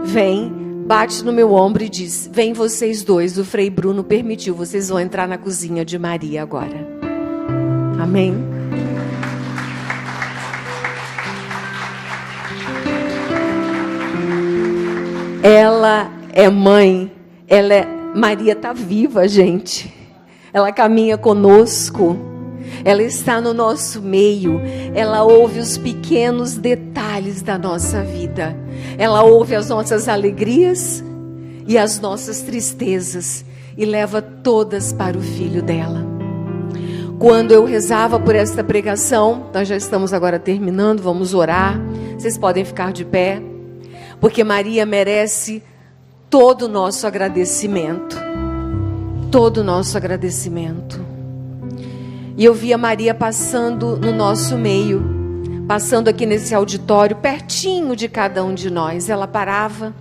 vem, bate no meu ombro e diz: vem vocês dois, o Frei Bruno permitiu, vocês vão entrar na cozinha de Maria agora. Amém? Ela é mãe, Maria está viva, gente. Ela caminha conosco, ela está no nosso meio, ela ouve os pequenos detalhes da nossa vida, ela ouve as nossas alegrias e as nossas tristezas e leva todas para o filho dela. Quando eu rezava por esta pregação, nós já estamos agora terminando, vamos orar, vocês podem ficar de pé, porque Maria merece todo o nosso agradecimento, todo o nosso agradecimento. E eu via Maria passando no nosso meio, passando aqui nesse auditório, pertinho de cada um de nós. Ela parava,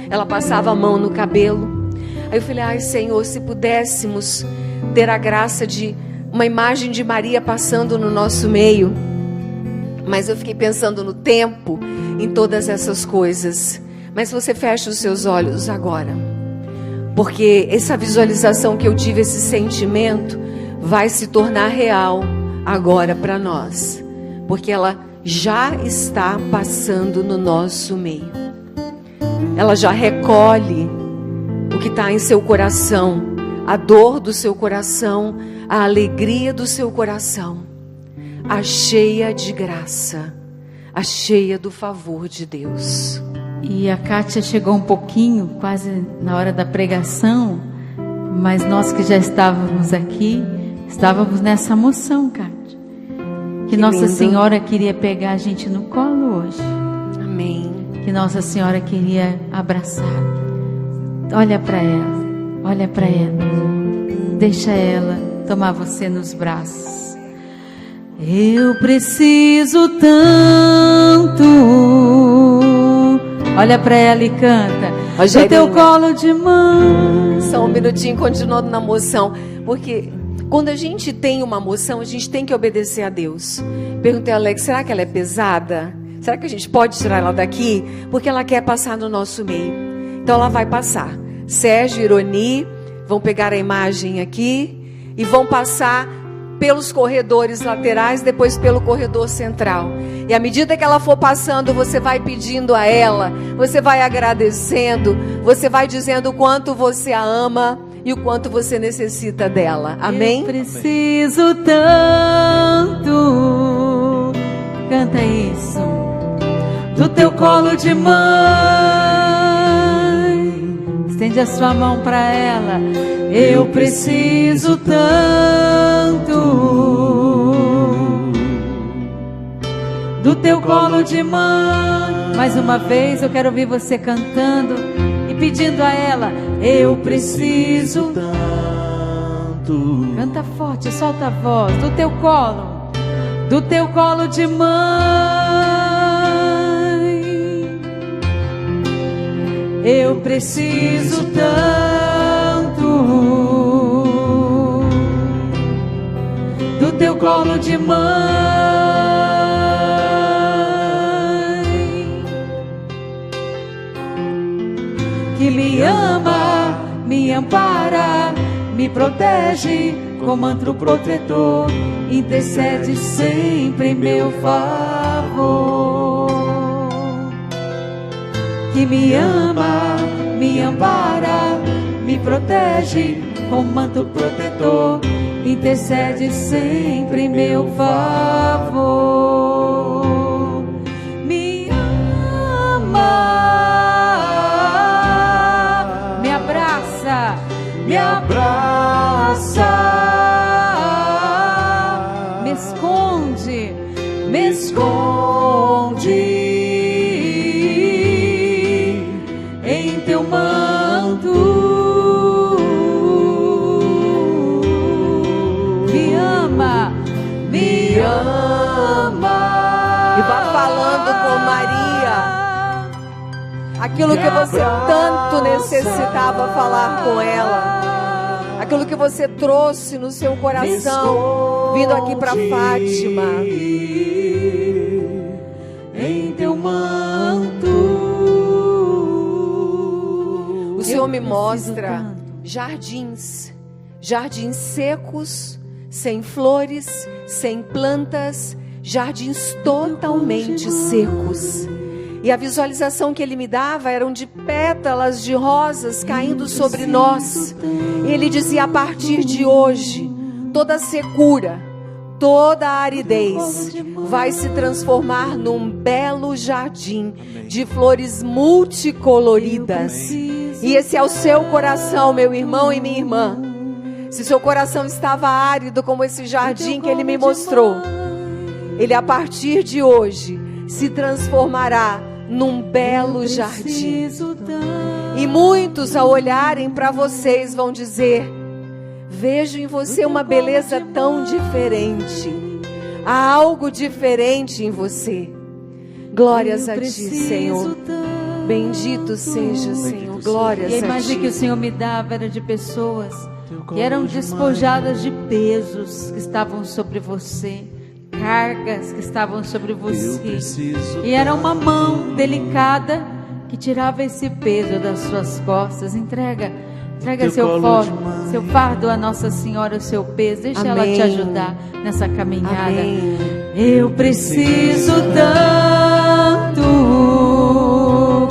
ela passava a mão no cabelo. Aí eu falei: ai, Senhor, se pudéssemos ter a graça de uma imagem de Maria passando no nosso meio. Mas eu fiquei pensando no tempo, em todas essas coisas. Mas você fecha os seus olhos agora, porque essa visualização que eu tive, esse sentimento, vai se tornar real agora para nós, porque ela já está passando no nosso meio. Ela já recolhe o que está em seu coração, a dor do seu coração, a alegria do seu coração, a cheia de graça, a cheia do favor de Deus. E a Kátia chegou um pouquinho, quase na hora da pregação, mas nós que já estávamos aqui, estávamos nessa emoção, Kátia, que Nossa Senhora queria pegar a gente no colo hoje. Amém. Que Nossa Senhora queria abraçar. Olha para ela, olha para ela, deixa ela tomar você nos braços. Eu preciso tanto. Olha para ela e canta. No teu colo de mãe. Só um minutinho, continuando na moção, porque quando a gente tem uma moção, a gente tem que obedecer a Deus. Perguntei a Alex: será que ela é pesada? Será que a gente pode tirar ela daqui? Porque ela quer passar no nosso meio. Então ela vai passar. Sérgio e Ironi vão pegar a imagem aqui e vão passar pelos corredores laterais, depois pelo corredor central. E à medida que ela for passando, você vai pedindo a ela, você vai agradecendo, você vai dizendo o quanto você a ama e o quanto você necessita dela. Amém? Eu preciso tanto. Canta isso. Do teu colo de mãe. Estende a sua mão para ela. Eu preciso tanto do teu colo de mãe. Mais uma vez eu quero ouvir você cantando e pedindo a ela: eu preciso tanto. Canta forte, solta a voz. Do teu colo de mãe. Eu preciso tanto do teu colo de mãe, que me ama, me ampara, me protege com manto protetor, intercede sempre em meu favor. Que me ama, me ampara, me protege com manto protetor, intercede sempre em meu favor. Me ama, me abraça, me esconde, me esconde em teu manto. Me ama, me ama. E vá falando com Maria. aquilo que você tanto necessitava falar com ela, aquilo que você trouxe no seu coração, vindo aqui para Fátima. Em teu manto, o Senhor me mostra jardins secos, sem flores, sem plantas, jardins totalmente secos. E a visualização que ele me dava eram de pétalas de rosas caindo sobre nós. E ele dizia: a partir de hoje, toda secura, toda aridez vai se transformar num belo jardim de flores multicoloridas. E esse é o seu coração, meu irmão e minha irmã. Se seu coração estava árido como esse jardim que ele me mostrou, ele a partir de hoje se transformará num belo jardim. E muitos, ao olharem para vocês, vão dizer: vejo em você uma beleza tão diferente. Há algo diferente em você. Glórias a ti, Senhor. Bendito seja, Senhor. Glórias a ti. E a imagem que o Senhor me dava era de pessoas que eram despojadas de pesos que estavam sobre você, cargas que estavam sobre você. E era uma mão delicada que tirava esse peso das suas costas. Entrega seu fardo a Nossa Senhora, o seu peso. Deixa ela te ajudar nessa caminhada. Amém. Eu preciso tanto.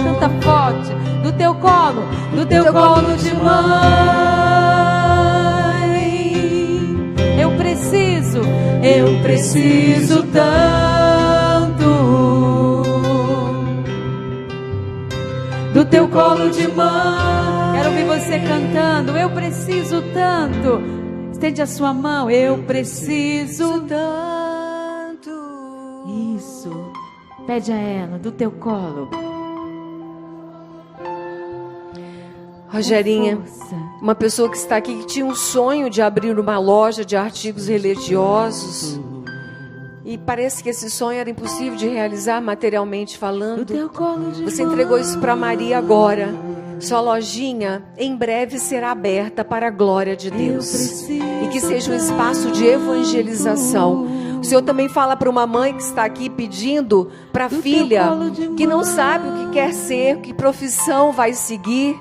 Canta forte. Do teu colo de mãe. Eu preciso tanto. Do teu colo de mãe. Quero ouvir você cantando. Eu preciso tanto. Estende a sua mão. Eu preciso tanto. Isso. Pede a ela, do teu colo. Rogerinha, uma pessoa que está aqui que tinha um sonho de abrir uma loja de artigos religiosos. E parece que esse sonho era impossível de realizar materialmente falando. Você entregou isso para Maria agora. Sua lojinha em breve será aberta para a glória de Deus. E que seja um espaço de evangelização. O Senhor também fala para uma mãe que está aqui pedindo para a filha que não sabe o que quer ser, que profissão vai seguir,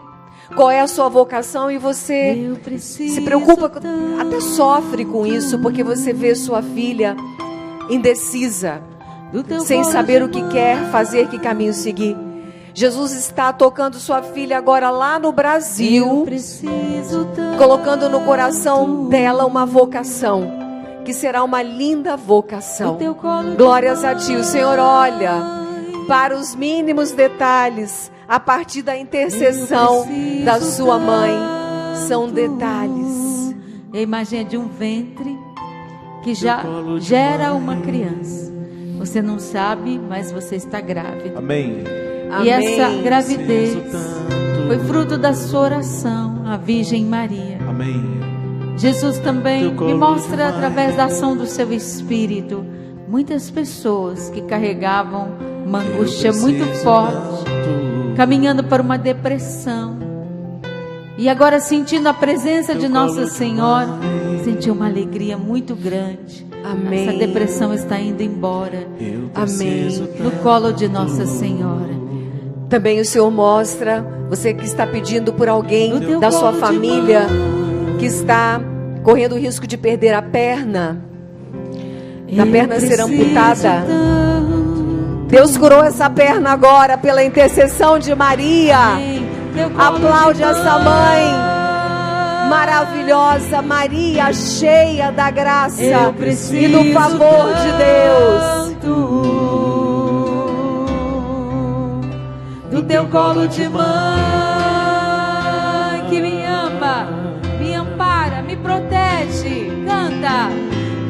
qual é a sua vocação, e você se preocupa, até sofre com isso, porque você vê sua filha indecisa, sem saber o que quer fazer, que caminho seguir. Jesus está tocando sua filha agora lá no Brasil, colocando no coração dela uma vocação, que será uma linda vocação. Glórias a ti. O Senhor olha para os mínimos detalhes a partir da intercessão da sua mãe. São detalhes. A imagem é de um ventre que já gera uma criança. Você não sabe, mas você está grávida. Amém. E essa gravidez foi fruto da sua oração, a Virgem Maria. Amém. Jesus também me mostra, através da ação do seu Espírito, muitas pessoas que carregavam uma angústia muito forte, caminhando para uma depressão, e agora, sentindo a presença de Nossa Senhora, sentiu uma alegria muito grande. Amém. Essa depressão está indo embora. Amém. No colo de Nossa Senhora. Também o Senhor mostra, você que está pedindo por alguém da sua família que está correndo o risco de perder a perna, da perna ser amputada. Deus curou essa perna agora pela intercessão de Maria. Aplaude essa mãe maravilhosa, Maria, cheia da graça e do favor de Deus. Do teu colo de mãe, que me ama, me ampara, me protege. Canta.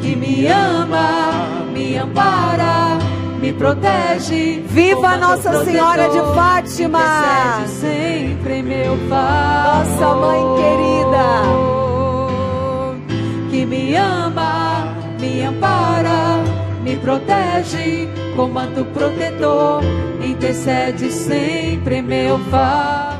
Que me ama, me ampara, me protege. Viva Nossa Senhora de Fátima, sempre meu Pai, nossa mãe querida, que me ama, me ampara, me protege com manto protetor, intercede sempre em meu favor.